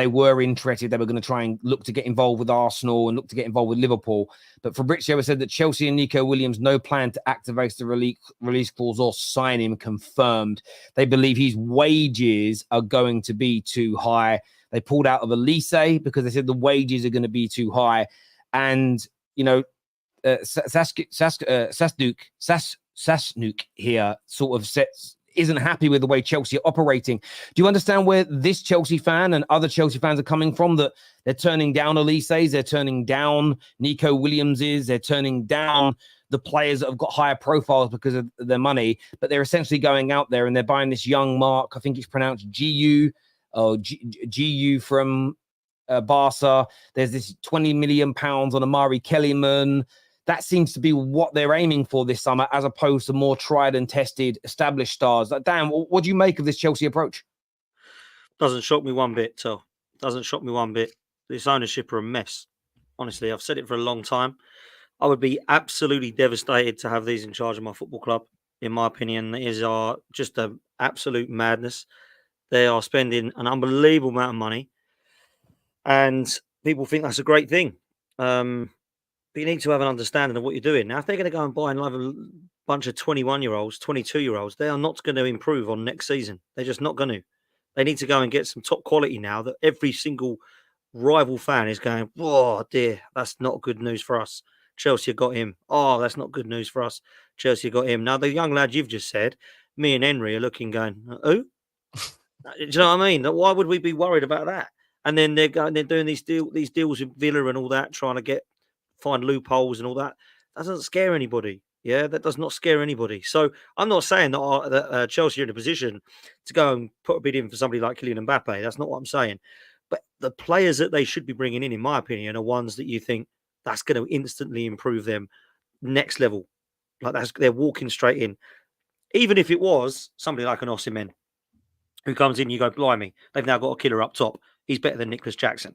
were interested. They were going to try and look to get involved with Arsenal and look to get involved with Liverpool. But Fabrizio has said that Chelsea and Nico Williams, no plan to activate the release clause or sign him confirmed. They believe his wages are going to be too high. They pulled out of Elise because they said the wages are going to be too high. And, you know, Sasnuk here sort of isn't happy with the way Chelsea are operating. Do you understand where this Chelsea fan and other Chelsea fans are coming from? That they're turning down Elise's, they're turning down Nico Williams's, they're turning down the players that have got higher profiles because of their money, but they're essentially going out there and they're buying this young Mark, I think it's pronounced GU from Barca. There's this £20 million on Amari Kellyman. That seems to be what they're aiming for this summer, as opposed to more tried and tested, established stars. Dan, what do you make of this Chelsea approach? Doesn't shock me one bit, Tel. Doesn't shock me one bit. This ownership are a mess. Honestly, I've said it for a long time. I would be absolutely devastated to have these in charge of my football club. In my opinion, these are just an absolute madness. They are spending an unbelievable amount of money, and people think that's a great thing. But you need to have an understanding of what you're doing. Now, if they're going to go and buy another bunch of 21-year-olds, 22-year-olds, they are not going to improve on next season. They're just not going to. They need to go and get some top quality now that every single rival fan is going, oh, dear, that's not good news for us. Chelsea got him. Oh, that's not good news for us. Chelsea got him. Now, the young lad you've just said, me and Henry are looking going, who? Do you know what I mean? Why would we be worried about that? And then they're doing these deals with Villa and all that, trying to find loopholes and all that. That doesn't scare anybody. Yeah, that does not scare anybody. So I'm not saying that Chelsea are in a position to go and put a bid in for somebody like Kylian Mbappe. That's not what I'm saying. But the players that they should be bringing in my opinion, are ones that you think that's going to instantly improve them next level. Like they're walking straight in. Even if it was somebody like an Osimhen who comes in, you go, blimey, they've now got a killer up top. He's better than Nicholas Jackson.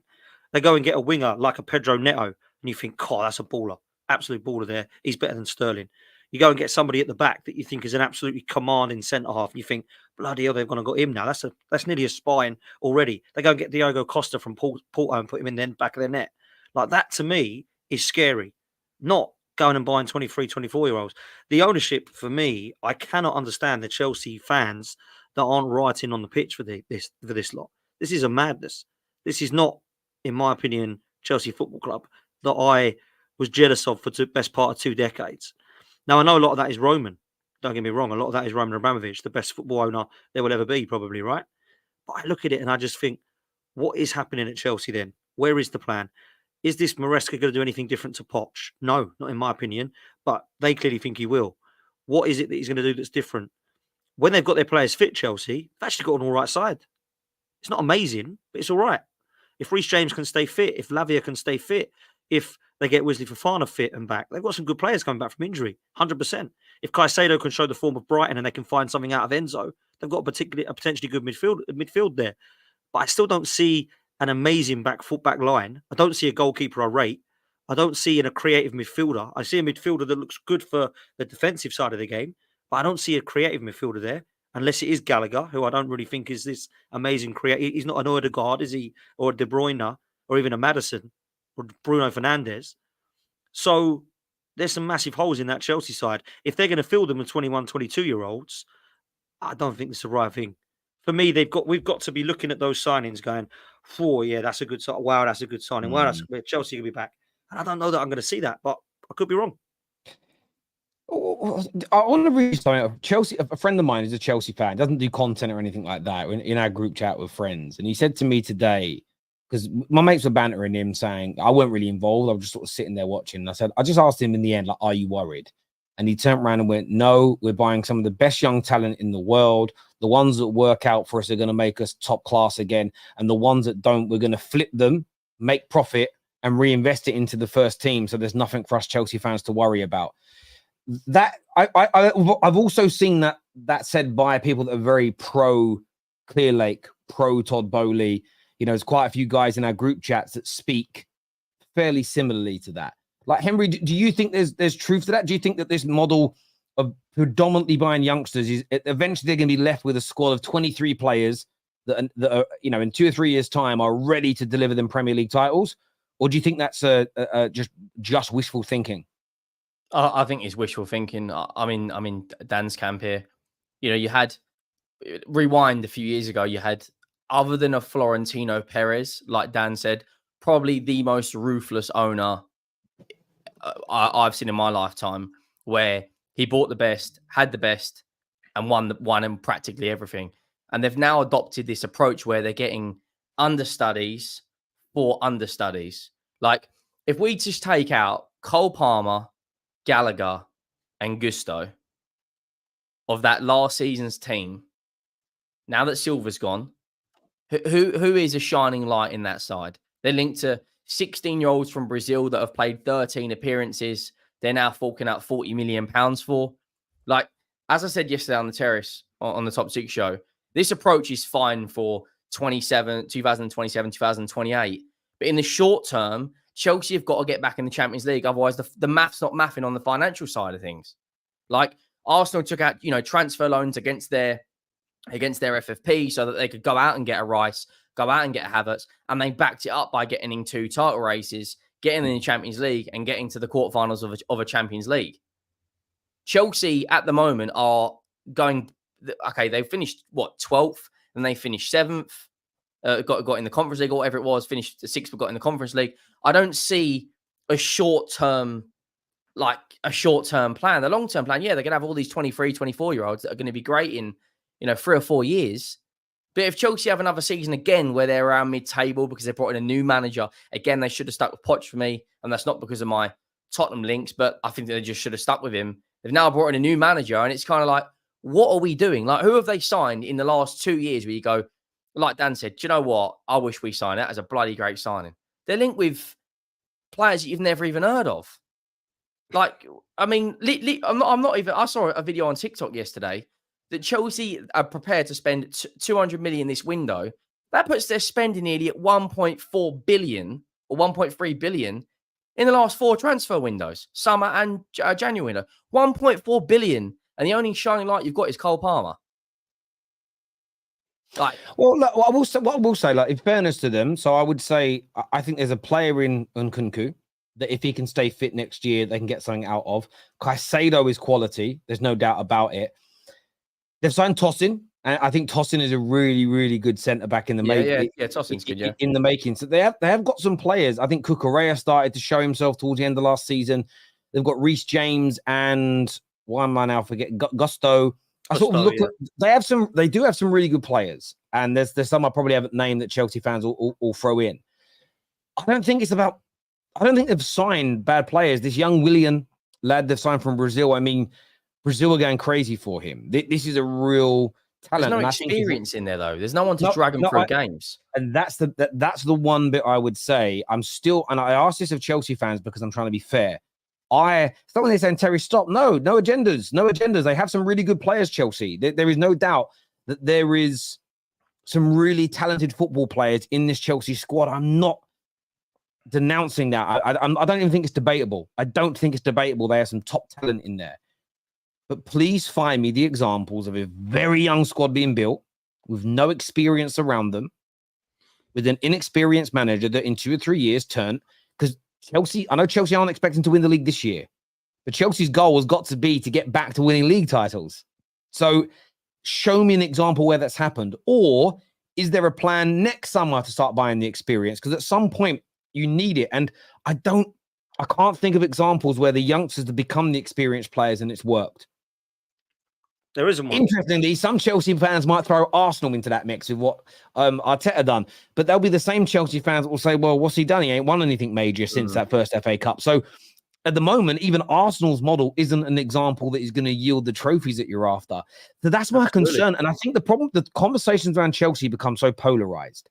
They go and get a winger like a Pedro Neto, and you think, God, that's a baller. Absolute baller there. He's better than Sterling. You go and get somebody at the back that you think is an absolutely commanding centre half, and you think, bloody hell, they've gone and got him now. That's nearly a spine already. They go and get Diogo Costa from Porto and put him in the back of their net. Like that, to me, is scary. Not going and buying 23, 24-year-olds. The ownership, for me, I cannot understand the Chelsea fans that aren't writing on the pitch for this lot. This is a madness. This is not, in my opinion, Chelsea Football Club that I was jealous of for the best part of 2 decades. Now, I know a lot of that is Roman. Don't get me wrong. A lot of that is Roman Abramovich, the best football owner there will ever be, probably, right? But I look at it and I just think, what is happening at Chelsea then? Where is the plan? Is this Maresca going to do anything different to Poch? No, not in my opinion. But they clearly think he will. What is it that he's going to do that's different? When they've got their players fit, Chelsea, they've actually got an all right side. It's not amazing, but it's all right. If Reece James can stay fit, if Lavia can stay fit, if they get Wesley Fofana fit and back, they've got some good players coming back from injury, 100%. If Caicedo can show the form of Brighton and they can find something out of Enzo, they've got a potentially good midfield there. But I still don't see an amazing back line. I don't see a goalkeeper I rate. I don't see a creative midfielder. I see a midfielder that looks good for the defensive side of the game, but I don't see a creative midfielder there, unless it is Gallagher, who I don't really think is this amazing creative. He's not an Odegaard, is he? Or a De Bruyne, or even a Maddison, or Bruno Fernandes. So there's some massive holes in that Chelsea side. If they're going to fill them with 21, 22-year-olds, I don't think it's the right thing. For me, we've got to be looking at those signings going, oh, yeah, that's a good sign. Wow, that's a good signing. Wow, Chelsea will be back. And I don't know that I'm going to see that, but I could be wrong. I want to read something. Chelsea, a friend of mine is a Chelsea fan, doesn't do content or anything like that in our group chat with friends. And he said to me today, because my mates were bantering him saying, I weren't really involved. I was just sort of sitting there watching. And I said, I just asked him in the end, like, are you worried? And he turned around and went, no, we're buying some of the best young talent in the world. The ones that work out for us are going to make us top class again. And the ones that don't, we're going to flip them, make profit, and reinvest it into the first team. So there's nothing for us Chelsea fans to worry about. That I've also seen that said by people that are very pro Clear Lake, pro Todd Bowley. You know, there's quite a few guys in our group chats that speak fairly similarly to that. Like, Henry, do you think there's truth to that? Do you think that this model of predominantly buying youngsters is eventually they're going to be left with a squad of 23 players that are, you know, in 2 or 3 years' time are ready to deliver them Premier League titles? Or do you think that's just wishful thinking? I think it's wishful thinking. I mean, Dan's camp here. You know, you had rewind a few years ago. You had, other than a Florentino Perez, like Dan said, probably the most ruthless owner I've seen in my lifetime, where he bought the best, had the best, and won in practically everything. And they've now adopted this approach where they're getting understudies for understudies. Like, if we just take out Cole Palmer, Gallagher, and Gusto of that last season's team, now that Silva's gone, who is a shining light in that side? They're linked to 16-year-olds from Brazil that have played 13 appearances. They're now forking out £40 million for. Like, as I said yesterday on the terrace on the Top 6 show, this approach is fine for 2027, 2028. But in the short term, Chelsea have got to get back in the Champions League. Otherwise, the math's not mathing on the financial side of things. Like, Arsenal took out, you know, transfer loans against their FFP so that they could go out and get a Rice, go out and get a Havertz, and they backed it up by getting in 2 title races, getting in the Champions League, and getting to the quarterfinals of a Champions League. Chelsea at the moment are going, okay, they finished, 12th, and they finished 7th, got in the Conference League or whatever it was, finished 6th, but got in the Conference League. I don't see a short-term plan. The long-term plan, yeah, they're going to have all these 23, 24-year-olds that are going to be great in, 3 or 4 years. But if Chelsea have another season again where they're around mid-table because they brought in a new manager, again, they should have stuck with Poch for me. And that's not because of my Tottenham links, but I think they just should have stuck with him. They've now brought in a new manager, and it's kind of like, what are we doing? Like, who have they signed in the last 2 years where you go, like Dan said, do you know what? I wish we signed that as a bloody great signing. They're linked with players that you've never even heard of. Like, I mean, I'm not even. I saw a video on TikTok yesterday that Chelsea are prepared to spend 200 million this window. That puts their spending nearly at 1.4 billion or 1.3 billion in the last 4 transfer windows, summer and January window. 1.4 billion, and the only shining light you've got is Cole Palmer. Like, well, look, what I will say, like, in fairness to them, so I would say I think there's a player in Nkunku that if he can stay fit next year, they can get something out of. Caicedo is quality. There's no doubt about it. They've signed Tosin, and I think Tosin is a really, really good centre back in the making. Yeah, Tosin's good, yeah. In the making. So they have got some players. I think Cucurella started to show himself towards the end of last season. They've got Reece James and why am I now forgetting? Gusto. I sort of look at they do have some really good players, and there's some I probably haven't named that Chelsea fans will throw in. I don't think they've signed bad players. This young Willian lad they've signed from Brazil. I mean, Brazil are going crazy for him. This is a real talent. There's no experience in there though. There's no one to drag him through games. And that's the one bit I would say. I'm still, and I ask this of Chelsea fans because I'm trying to be fair. It's not when they're saying Terry, stop. No agendas. They have some really good players, Chelsea. There is no doubt that there is some really talented football players in this Chelsea squad. I'm not denouncing that. I don't even think it's debatable. I don't think it's debatable. They have some top talent in there. But please find me the examples of a very young squad being built with no experience around them, with an inexperienced manager that in 2 or 3 years turn. Because Chelsea, I know Chelsea aren't expecting to win the league this year, but Chelsea's goal has got to be to get back to winning league titles. So show me an example where that's happened. Or is there a plan next summer to start buying the experience? Because at some point you need it. And I can't think of examples where the youngsters have become the experienced players and it's worked. There isn't one. Interestingly, some Chelsea fans might throw Arsenal into that mix with what Arteta done, but they'll be the same Chelsea fans that will say, well, what's he done? He ain't won anything major since that first FA Cup. So at the moment, even Arsenal's model isn't an example that is going to yield the trophies that you're after. So that's my concern. And I think the conversations around Chelsea become so polarized.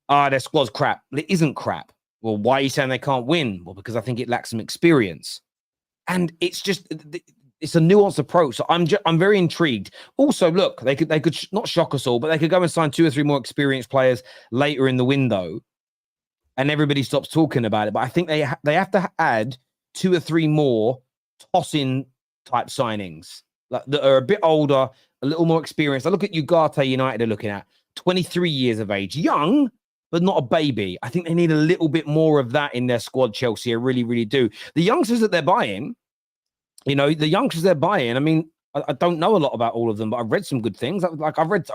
Their squad's crap. It isn't crap. Well, why are you saying they can't win? Well, because I think it lacks some experience. And it's just... It's a nuanced approach. So I'm very intrigued. Also, look, they could not shock us all, but they could go and sign 2 or 3 more experienced players later in the window, and everybody stops talking about it. But I think they have to add 2 or 3 more toss-in type signings that are a bit older, a little more experienced. I look at Ugarte United are looking at 23 years of age, young, but not a baby. I think they need a little bit more of that in their squad. Chelsea, I really, really do. The youngsters that they're buying. You know, the youngsters they're buying. I mean, I don't know a lot about all of them, but I've read some good things. Like I read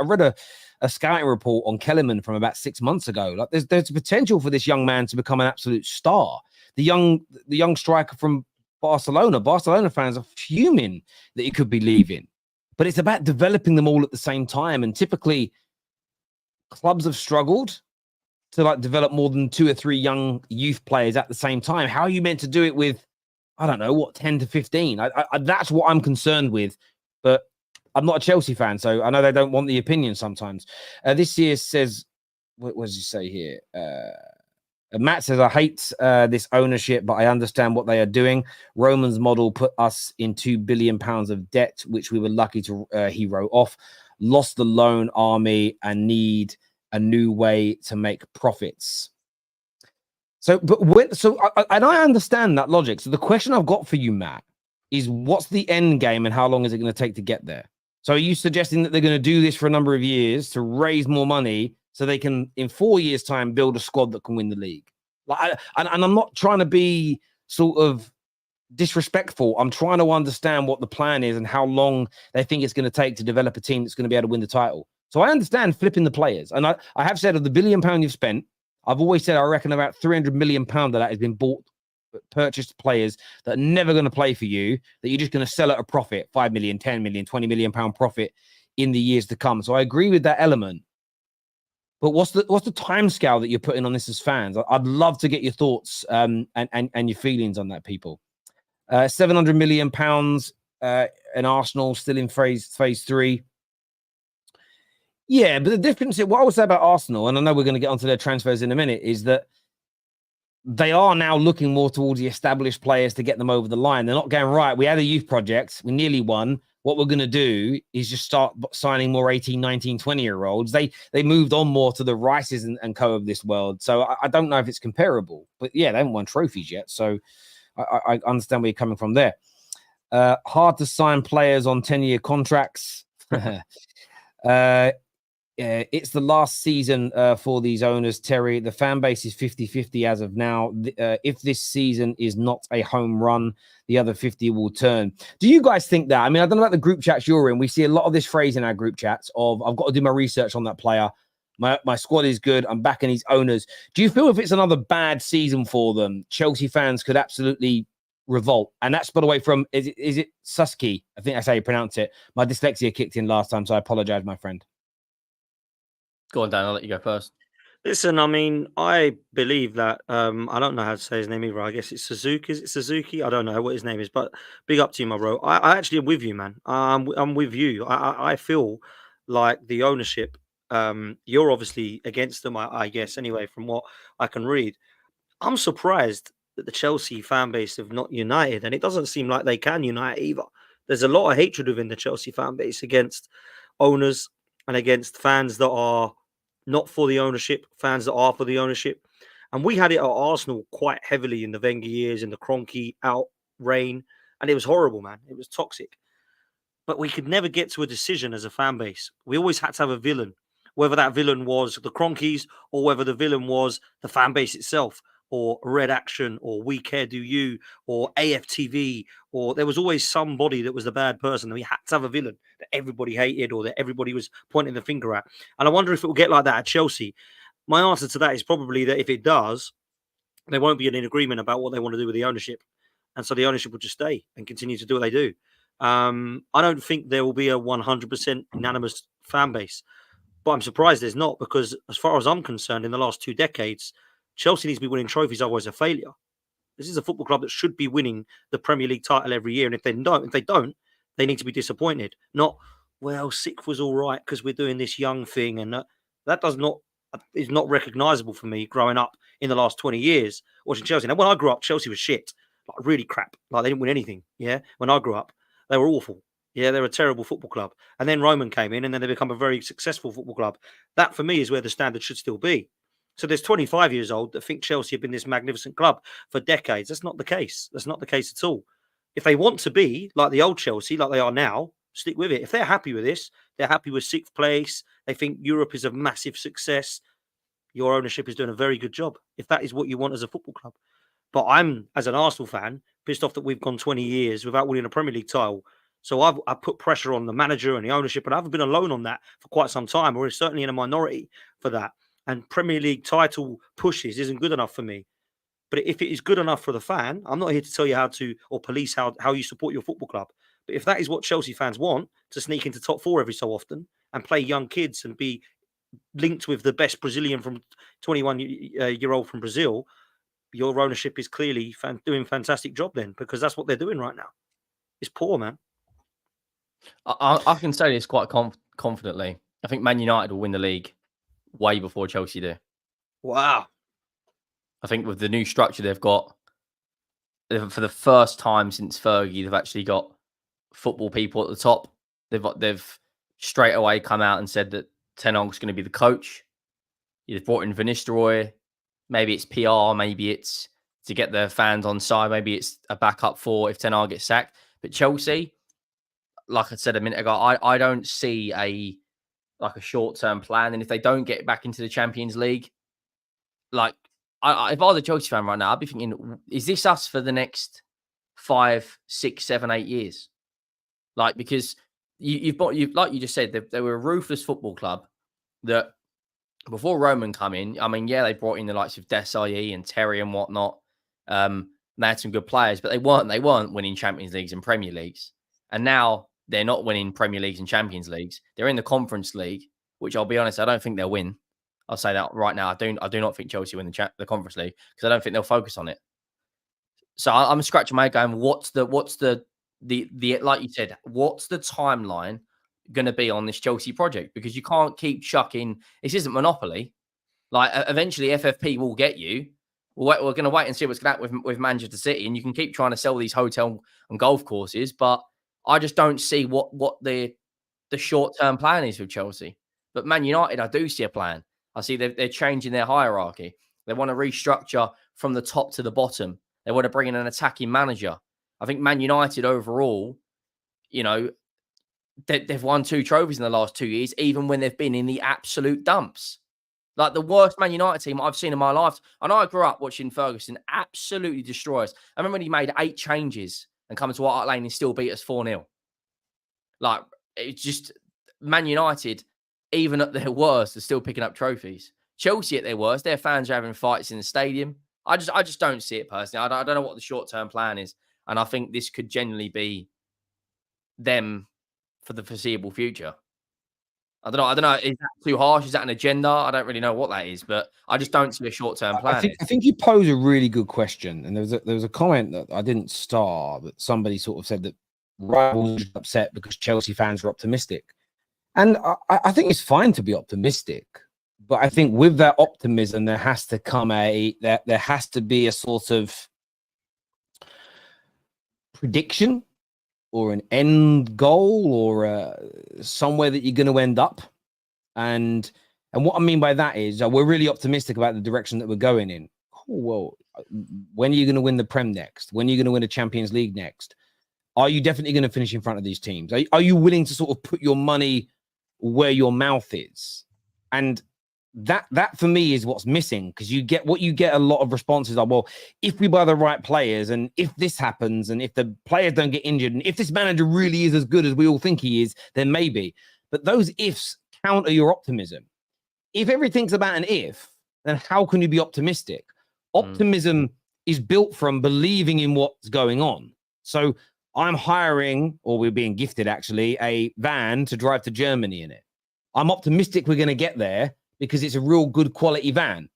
a scouting report on Kellerman from about 6 months ago. Like there's potential for this young man to become an absolute star. The young striker from Barcelona. Barcelona fans are fuming that he could be leaving, but it's about developing them all at the same time. And typically, clubs have struggled to like develop more than 2 or 3 young youth players at the same time. How are you meant to do it with? I don't know, 10 to 15. That's what I'm concerned with. But I'm not a Chelsea fan, so I know they don't want the opinion sometimes. This year says, what does he say here? Matt says, I hate this ownership, but I understand what they are doing. Roman's model put us in £2 billion of debt, which we were lucky to he wrote off. Lost the loan army and need a new way to make profits. So, and I understand that logic. So the question I've got for you, Matt, is what's the end game and how long is it going to take to get there? So are you suggesting that they're going to do this for a number of years to raise more money so they can, in 4 years' time, build a squad that can win the league? And I'm not trying to be sort of disrespectful. I'm trying to understand what the plan is and how long they think it's going to take to develop a team that's going to be able to win the title. So I understand flipping the players. And I have said of the £1 billion you've spent, I've always said I reckon about £300 million of that has been purchased players that are never going to play for you, that you're just going to sell at a profit, 5 million, 10 million, 20 million pound profit in the years to come. So I agree with that element. But what's the time scale that you're putting on this as fans? I'd love to get your thoughts and your feelings on that, people. 700 million pounds in Arsenal still in phase 3. Yeah, but the difference, what I would say about Arsenal, and I know we're going to get onto their transfers in a minute, is that they are now looking more towards the established players to get them over the line. They're not going, right, we had a youth project, we nearly won. What we're going to do is just start signing more 18, 19, 20-year-olds. They moved on more to the Rices and co of this world. So I don't know if it's comparable. But yeah, they haven't won trophies yet. So I understand where you're coming from there. Hard to sign players on 10-year contracts. It's the last season for these owners, Terry. The fan base is 50-50 as of now. If this season is not a home run, the other 50 will turn. Do you guys think that? I mean, I don't know about the group chats you're in. We see a lot of this phrase in our group chats of, I've got to do my research on that player. My squad is good. I'm backing these owners. Do you feel if it's another bad season for them, Chelsea fans could absolutely revolt? And that's, by the way, from, is it Susky? I think that's how you pronounce it. My dyslexia kicked in last time, so I apologize, my friend. Go on, Dan. I'll let you go first. Listen, I mean, I believe that I don't know how to say his name either. I guess it's Suzuki. Is it Suzuki? I don't know what his name is, but big up to you, my bro. I actually am with you, man. I'm with you. I feel like the ownership. You're obviously against them, I guess. Anyway, from what I can read, I'm surprised that the Chelsea fan base have not united, and it doesn't seem like they can unite either. There's a lot of hatred within the Chelsea fan base against owners and against fans that are not for the ownership, fans that are for the ownership. And we had it at Arsenal quite heavily in the Wenger years, in the Kroenke out reign, and it was horrible, man. It was toxic. But we could never get to a decision as a fan base. We always had to have a villain, whether that villain was the Kroenkes or whether the villain was the fan base itself, or Red Action, or We Care Do You, or AFTV, or there was always somebody that was the bad person. And we had to have a villain that everybody hated or that everybody was pointing the finger at. And I wonder if it will get like that at Chelsea. My answer to that is probably that if it does, there won't be an agreement about what they want to do with the ownership. And so the ownership will just stay and continue to do what they do. I don't think there will be a 100% unanimous fan base, but I'm surprised there's not, because as far as I'm concerned, in the last 2 decades, Chelsea needs to be winning trophies, otherwise a failure. This is a football club that should be winning the Premier League title every year, and if they don't, they need to be disappointed. Not, well, sixth was all right because we're doing this young thing, and that is not recognisable for me growing up in the last 20 years watching Chelsea. Now, when I grew up, Chelsea was shit, like really crap. Like they didn't win anything. Yeah, when I grew up, they were awful. Yeah, they're a terrible football club. And then Roman came in, and then they become a very successful football club. That, for me, is where the standard should still be. So there's 25 years old that think Chelsea have been this magnificent club for decades. That's not the case. That's not the case at all. If they want to be like the old Chelsea, like they are now, stick with it. If they're happy with this, they're happy with 6th place, they think Europe is a massive success, your ownership is doing a very good job, if that is what you want as a football club. But I'm, as an Arsenal fan, pissed off that we've gone 20 years without winning a Premier League title. So I've put pressure on the manager and the ownership, and I haven't been alone on that for quite some time. We're certainly in a minority for that. And Premier League title pushes isn't good enough for me. But if it is good enough for the fan, I'm not here to tell you how to, or police how you support your football club. But if that is what Chelsea fans want, to sneak into top 4 every so often and play young kids and be linked with the best Brazilian from 21-year-old from Brazil, your ownership is clearly doing a fantastic job then, because that's what they're doing right now. It's poor, man. I can say this quite confidently. I think Man United will win the league way before Chelsea do. Wow. I think with the new structure they've got, for the first time since Fergie, they've actually got football people at the top. They've straight away come out and said that Ten Hag's going to be the coach. You've brought in Van Nistelrooy. Maybe it's PR. Maybe it's to get the fans on side. Maybe it's a backup for if Ten Hag gets sacked. But Chelsea, like I said a minute ago, I don't see a short-term plan. And if they don't get back into the Champions League, like if I was a Chelsea fan right now, I'd be thinking, is this us for the next 5, 6, 7, 8 years? Like, because you've like you just said, they were a ruthless football club that before Roman come in, I mean, yeah, they brought in the likes of Desailly and Terry and whatnot. They had some good players, but they weren't winning Champions Leagues and Premier Leagues. And now they're not winning Premier Leagues and Champions Leagues. They're in the Conference League, which I'll be honest, I don't think they'll win. I'll say that right now. I do not think Chelsea win the Conference League, because I don't think they'll focus on it. So I'm scratching my head going, what's the like you said, what's the timeline going to be on this Chelsea project? Because you can't keep chucking. This isn't Monopoly. Like, eventually FFP will get you, we're going to wait and see what's going to happen with Manchester City. And you can keep trying to sell these hotel and golf courses, but I just don't see what the short-term plan is with Chelsea. But Man United, I do see a plan. I see they're changing their hierarchy. They want to restructure from the top to the bottom. They want to bring in an attacking manager. I think Man United overall, they've won 2 trophies in the last 2 years, even when they've been in the absolute dumps. Like the worst Man United team I've seen in my life. I know I grew up watching Ferguson absolutely destroy us. I remember when he made 8 changes and come to White Hart Lane and still beat us 4-0. Like, it's just Man United, even at their worst, are still picking up trophies. Chelsea at their worst, their fans are having fights in the stadium. I just don't see it personally. I don't know what the short-term plan is. And I think this could genuinely be them for the foreseeable future. I don't know. Is that too harsh? Is that an agenda? I don't really know what that is, but I just don't see a short-term plan. I think you pose a really good question. And there was a comment that I didn't star, but somebody sort of said that rivals are upset because Chelsea fans are optimistic. And I think it's fine to be optimistic. But I think with that optimism, there has to come there has to be a sort of prediction or an end goal or somewhere that you're going to end up. And what I mean by that is we're really optimistic about the direction that we're going in. Oh, well, when are you going to win the Prem next? When are you going to win the Champions League next? Are you definitely going to finish in front of these teams? Are you willing to sort of put your money where your mouth is? And that for me is what's missing, because you get a lot of responses are, well, if we buy the right players and if this happens and if the players don't get injured and if this manager really is as good as we all think he is, then maybe. But those ifs counter your optimism. If everything's about an if, then how can you be optimistic? Optimism is built from believing in what's going on. So I'm hiring, or we're being gifted actually, a van to drive to Germany in it. I'm optimistic we're going to get there because it's a real good quality van.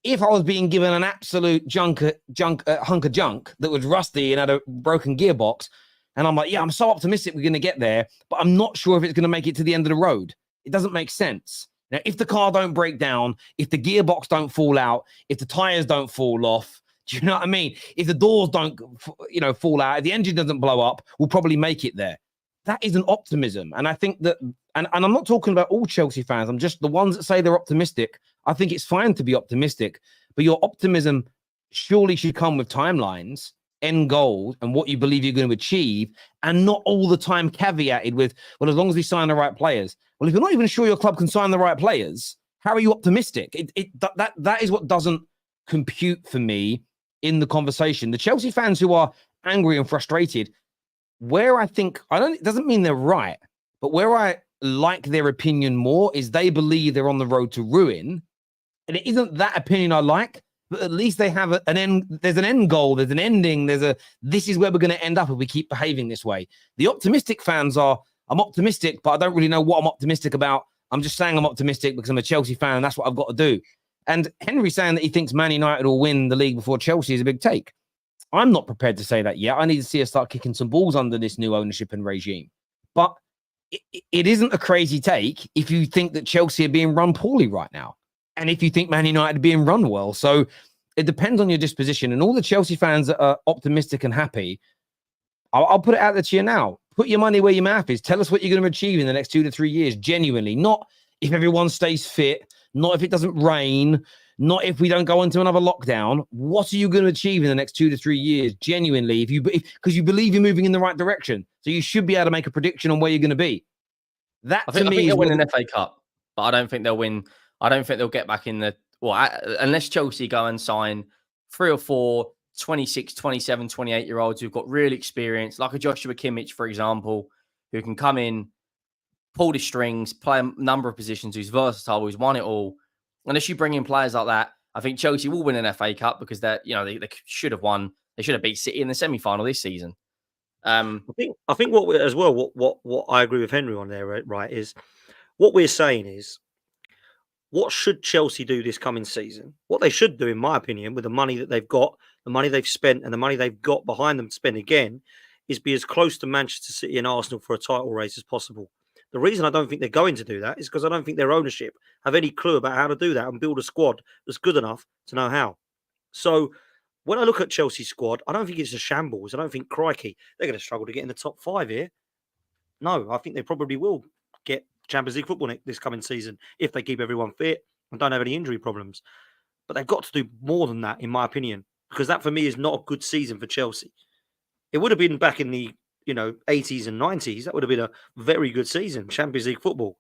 If I was being given an absolute hunk of junk that was rusty and had a broken gearbox, and I'm like, yeah, I'm so optimistic we're going to get there, but I'm not sure if it's going to make it to the end of the road. It doesn't make sense. Now, if the car don't break down, if the gearbox don't fall out, if the tires don't fall off, do you know what I mean? If the doors don't, fall out, if the engine doesn't blow up, we'll probably make it there. That is an optimism. And I think that, and I'm not talking about all Chelsea fans, I'm just the ones that say they're optimistic. I think it's fine to be optimistic, but your optimism surely should come with timelines, end goals, and what you believe you're going to achieve, and not all the time caveated with, well, as long as we sign the right players. Well, if you're not even sure your club can sign the right players, how are you optimistic? That is what doesn't compute for me in the conversation. The Chelsea fans who are angry and frustrated, where I think, it doesn't mean they're right, but where I like their opinion more is they believe they're on the road to ruin. And it isn't that opinion I like, but at least they have an end. There's an end goal. There's an ending. This is where we're going to end up if we keep behaving this way. The optimistic fans are, I'm optimistic, but I don't really know what I'm optimistic about. I'm just saying I'm optimistic because I'm a Chelsea fan and that's what I've got to do. And Henry saying that he thinks Man United will win the league before Chelsea is a big take. I'm not prepared to say that yet. I need to see us start kicking some balls under this new ownership and regime. But it isn't a crazy take if you think that Chelsea are being run poorly right now. And if you think Man United are being run well. So it depends on your disposition. And all the Chelsea fans that are optimistic and happy, I'll put it out there to you now. Put your money where your mouth is. Tell us what you're going to achieve in the next 2 to 3 years, genuinely. Not if everyone stays fit, not if it doesn't rain, not if we don't go into another lockdown. What are you going to achieve in the next 2 to 3 years, genuinely, because you believe you're moving in the right direction. So you should be able to make a prediction on where you're going to be. I think they'll win an FA Cup, but I don't think they'll win. I don't think they'll get back in unless Chelsea go and sign 3 or 4 26, 27, 28-year-olds who've got real experience, like a Joshua Kimmich, for example, who can come in, pull the strings, play a number of positions, who's versatile, who's won it all. Unless you bring in players like that, I think Chelsea will win an FA Cup because they should have won. They should have beat City in the semi-final this season. I think what I agree with Henry on there, right, is what we're saying is, what should Chelsea do this coming season? What they should do, in my opinion, with the money that they've got, the money they've spent, and the money they've got behind them to spend again, is be as close to Manchester City and Arsenal for a title race as possible. The reason I don't think they're going to do that is because I don't think their ownership have any clue about how to do that and build a squad that's good enough to know how. So when I look at Chelsea's squad, I don't think it's a shambles. I don't think, crikey, they're going to struggle to get in the top 5 here. No, I think they probably will get Champions League football this coming season if they keep everyone fit and don't have any injury problems. But they've got to do more than that, in my opinion, because that for me is not a good season for Chelsea. It would have been back in the 80s and 90s. That would have been a very good season, Champions League football.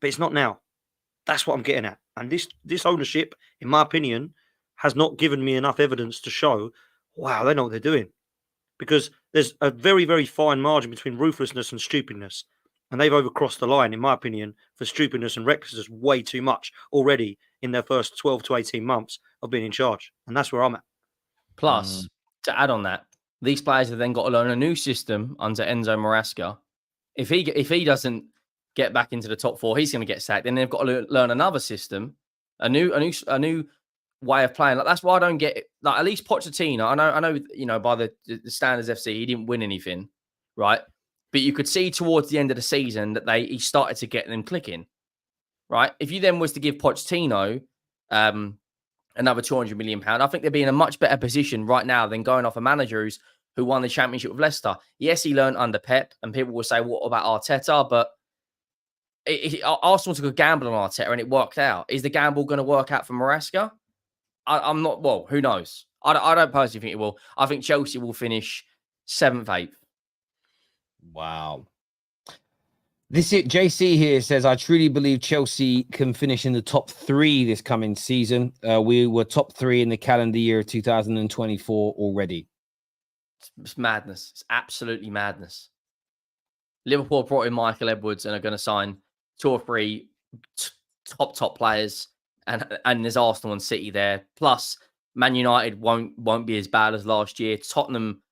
But it's not now. That's what I'm getting at. And this ownership, in my opinion, has not given me enough evidence to show, wow, they know what they're doing. Because there's a very, very fine margin between ruthlessness and stupidness. And they've overcrossed the line, in my opinion, for stupidness and recklessness way too much already in their first 12 to 18 months of being in charge. And that's where I'm at. Plus, to add on that, these players have then got to learn a new system under Enzo Maresca. If he doesn't get back into the top 4, he's going to get sacked. Then they've got to learn another system, a new way of playing. Like, that's why I don't get it. Like, at least Pochettino, I know, by the standards FC, he didn't win anything, right? But you could see towards the end of the season that he started to get them clicking, right? If you then was to give Pochettino another £200 million, I think they'd be in a much better position right now than going off a manager who won the championship with Leicester. Yes, he learned under Pep, and people will say, what about Arteta? But Arsenal took a gamble on Arteta and it worked out. Is the gamble going to work out for Maresca? I'm not. Well, who knows? I don't personally think it will. I think Chelsea will finish 7th, 8th. Wow. JC here says, I truly believe Chelsea can finish in the top 3 this coming season. We were top 3 in the calendar year of 2024 already. It's madness. It's absolutely madness. Liverpool brought in Michael Edwards and are going to sign 2 or 3 top players, and there's Arsenal and City there. Plus, Man United won't be as bad as last year. Tottenham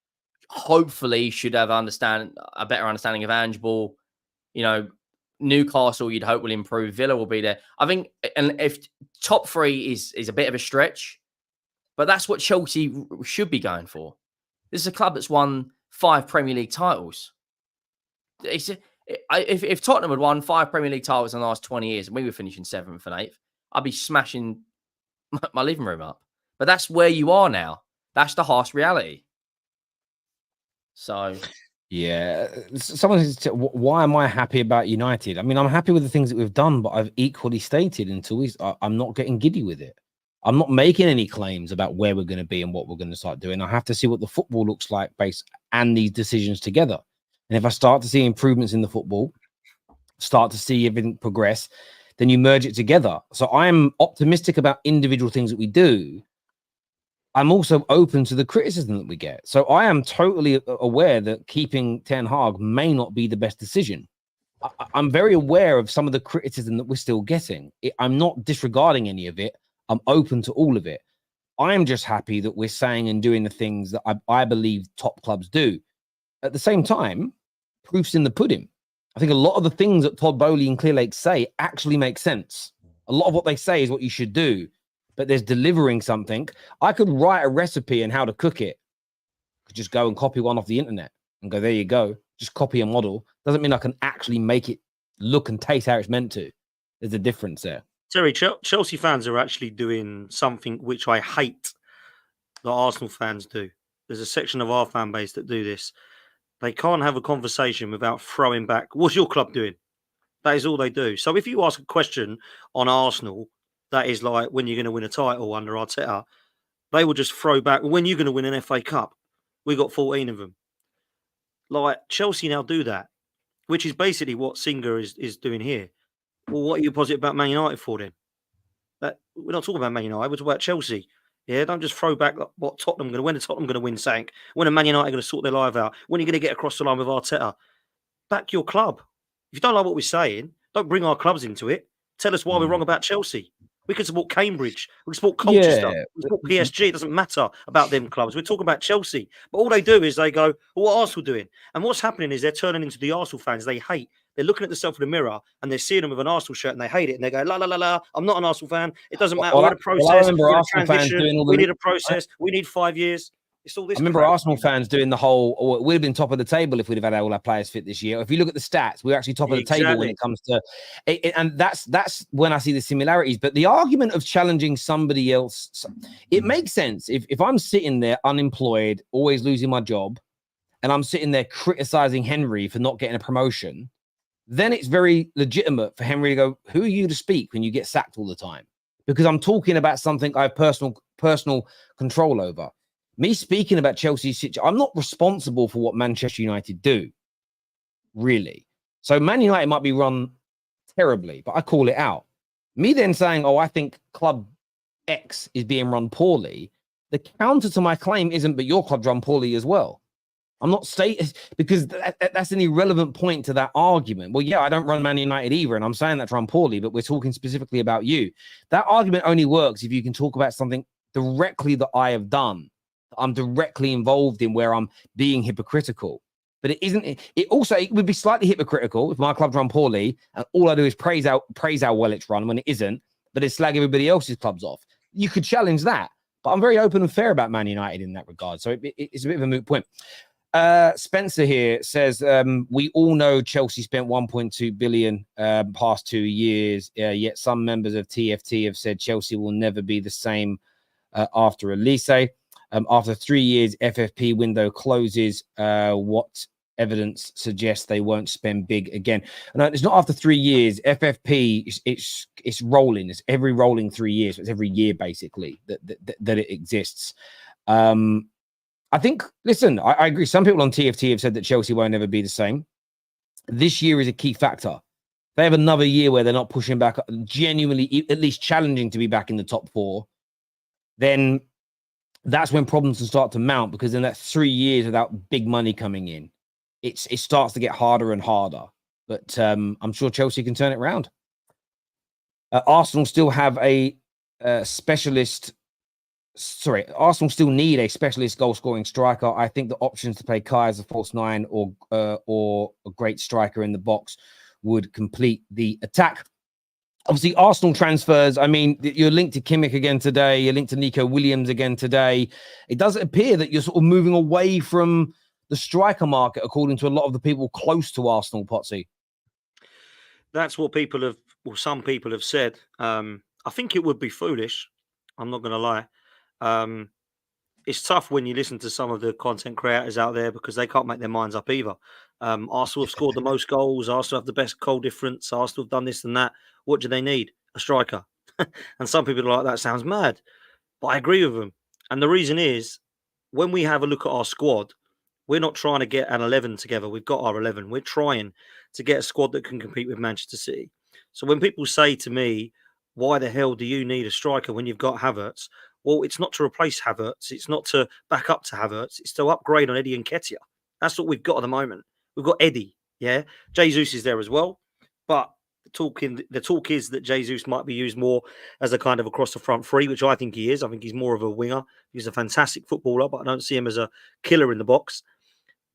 hopefully should have a better understanding of Ange Ball. Newcastle, you'd hope will improve. Villa will be there. I think, and if top 3 is a bit of a stretch, but that's what Chelsea should be going for. This is a club that's won 5 Premier League titles. If Tottenham had won 5 Premier League titles in the last 20 years and we were finishing 7th and 8th, I'd be smashing my living room up. But that's where you are now. That's the harsh reality. So, yeah, someone says, why am I happy about United? I mean, I'm happy with the things that we've done, but I've equally stated I'm not getting giddy with it. I'm not making any claims about where we're going to be and what we're going to start doing. I have to see what the football looks like and these decisions together. And if I start to see improvements in the football, start to see everything progress, then you merge it together. So I'm optimistic about individual things that we do. I'm also open to the criticism that we get. So I am totally aware that keeping Ten Hag may not be the best decision. I'm very aware of some of the criticism that we're still getting. I'm not disregarding any of it. I'm open to all of it. I'm just happy that we're saying and doing the things that I believe top clubs do. At the same time, proof's in the pudding. I think a lot of the things that Todd Bowley and Clearlake say actually make sense. A lot of what they say is what you should do, but there's delivering something. I could write a recipe and how to cook it. I could just go and copy one off the internet and go, there you go. Just copy a model. Doesn't mean I can actually make it look and taste how it's meant to. There's a difference there. Terry, Chelsea fans are actually doing something which I hate that Arsenal fans do. There's a section of our fan base that do this. They can't have a conversation without throwing back, what's your club doing? That is all they do. So if you ask a question on Arsenal, that is like, when you're going to win a title under Arteta, they will just throw back, when you're going to win an FA Cup. We got 14 of them. Like, Chelsea now do that, which is basically what Singer is doing here. Well, what are you positive about Man United for then? We're not talking about Man United, we're talking about Chelsea. Yeah, don't just throw back what Tottenham going to win. Tottenham going to win something. When are Man United going to sort their life out? When are you going to get across the line with Arteta? Back your club. If you don't like what we're saying, don't bring our clubs into it. Tell us why we're wrong about Chelsea. We can support Cambridge. We can support Colchester. Yeah. We support PSG. It doesn't matter about them clubs. We're talking about Chelsea. But all they do is they go, well, what are Arsenal doing? And what's happening is they're turning into the Arsenal fans they hate. They're looking at themselves in the mirror and they're seeing them with an Arsenal shirt and they hate it. And they go, la, la, la, la, I'm not an Arsenal fan. It doesn't matter. We're in a process. We're in a transition. We need a process. We need 5 years. It's all I this. remember crap. Arsenal fans doing the whole, or it would have been top of the table if we'd have had all our players fit this year. If you look at the stats, we're actually top of the table when Exactly. it comes to and that's when I see the similarities. But the argument of challenging somebody else, it makes sense. If I'm sitting there unemployed, always losing my job, and I'm sitting there criticizing Henry for not getting a promotion, then it's very legitimate for Henry to go, who are you to speak when you get sacked all the time? Because I'm talking about something I have personal control over. Me speaking about Chelsea's situation, I'm not responsible for what Manchester United do, really. So Man United might be run terribly, but I call it out. Me then saying, oh, I think club X is being run poorly, the counter to my claim isn't, but your club's run poorly as well. I'm not stating, because that's an irrelevant point to that argument. Well, yeah, I don't run Man United either, and I'm saying that's run poorly, but we're talking specifically about you. That argument only works if you can talk about something directly that I have done. I'm directly involved in, where I'm being hypocritical. But it isn't. It would be slightly hypocritical if my club's run poorly and all I do is praise how well it's run when it isn't, but it's slag everybody else's clubs off. You could challenge that, but I'm very open and fair about Man United in that regard. So it's a bit of a moot point. Spencer here says, we all know Chelsea spent 1.2 billion past 2 years, yet some members of TFT have said Chelsea will never be the same after Elise. After 3 years, FFP window closes. What evidence suggests they won't spend big again? No, it's not after 3 years. FFP, it's rolling. It's every rolling 3 years. It's every year, basically, that it exists. I think, listen, I agree. Some people on TFT have said that Chelsea won't ever be the same. This year is a key factor. They have another year where they're not pushing back, genuinely, at least challenging to be back in the top four, then that's when problems can start to mount, because in that 3 years without big money coming in, it starts to get harder and harder. But I'm sure Chelsea can turn it around. Arsenal still have a specialist. Sorry, Arsenal still need a specialist goal-scoring striker. I think the options to play Kai as a false nine or a great striker in the box would complete the attack. Obviously, Arsenal transfers, I mean, you're linked to Kimmich again today. You're linked to Nico Williams again today. It does appear that you're sort of moving away from the striker market, according to a lot of the people close to Arsenal, Potsy. That's what people have, well, some people have said. I think it would be foolish. I'm not going to lie. It's tough when you listen to some of the content creators out there, because they can't make their minds up either. Arsenal have scored the most goals. Arsenal have the best goal difference. Arsenal have done this and that. What do they need? A striker. And some people are like, that sounds mad. But I agree with them. And the reason is, when we have a look at our squad, we're not trying to get an 11 together. We've got our 11. We're trying to get a squad that can compete with Manchester City. So when people say to me, why the hell do you need a striker when you've got Havertz? Well, it's not to replace Havertz. It's not to back up to Havertz. It's to upgrade on Eddie and Nketiah. That's what we've got at the moment. We've got Eddie. Yeah. Jesus is there as well. But the talk is that Jesus might be used more as a kind of across the front three, which I think he is. I think he's more of a winger. He's a fantastic footballer, but I don't see him as a killer in the box.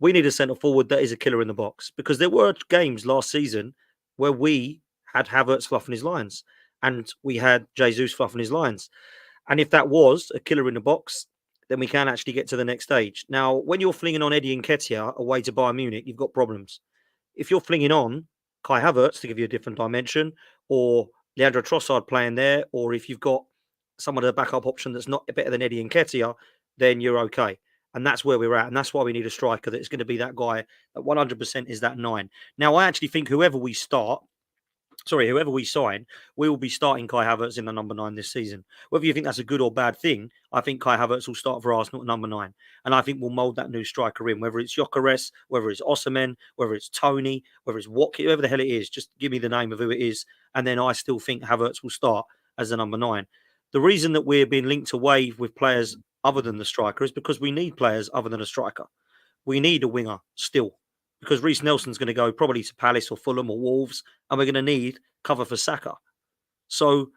We need a centre forward that is a killer in the box, because there were games last season where we had Havertz fluffing his lines and we had Jesus fluffing his lines. And if that was a killer in the box, then we can actually get to the next stage. Now, when you're flinging on Eddie and Nketiah away to Bayern Munich, you've got problems. If you're flinging on Kai Havertz to give you a different dimension, or Leandro Trossard playing there, or if you've got someone at a backup option that's not better than Eddie and Nketiah, then you're okay. And that's where we're at. And that's why we need a striker that's going to be that guy that 100% is that 9. Now, I actually think whoever we sign, we will be starting Kai Havertz in the number 9 this season. Whether you think that's a good or bad thing, I think Kai Havertz will start for Arsenal at number 9. And I think we'll mould that new striker in, whether it's Ugarte, whether it's Osimhen, whether it's Tony, whether it's Watkins, whoever the hell it is. Just give me the name of who it is. And then I still think Havertz will start as the number 9. The reason that we're being linked away with players other than the striker is because we need players other than a striker. We need a winger still, because Reece Nelson's going to go probably to Palace or Fulham or Wolves, and we're going to need cover for Saka. So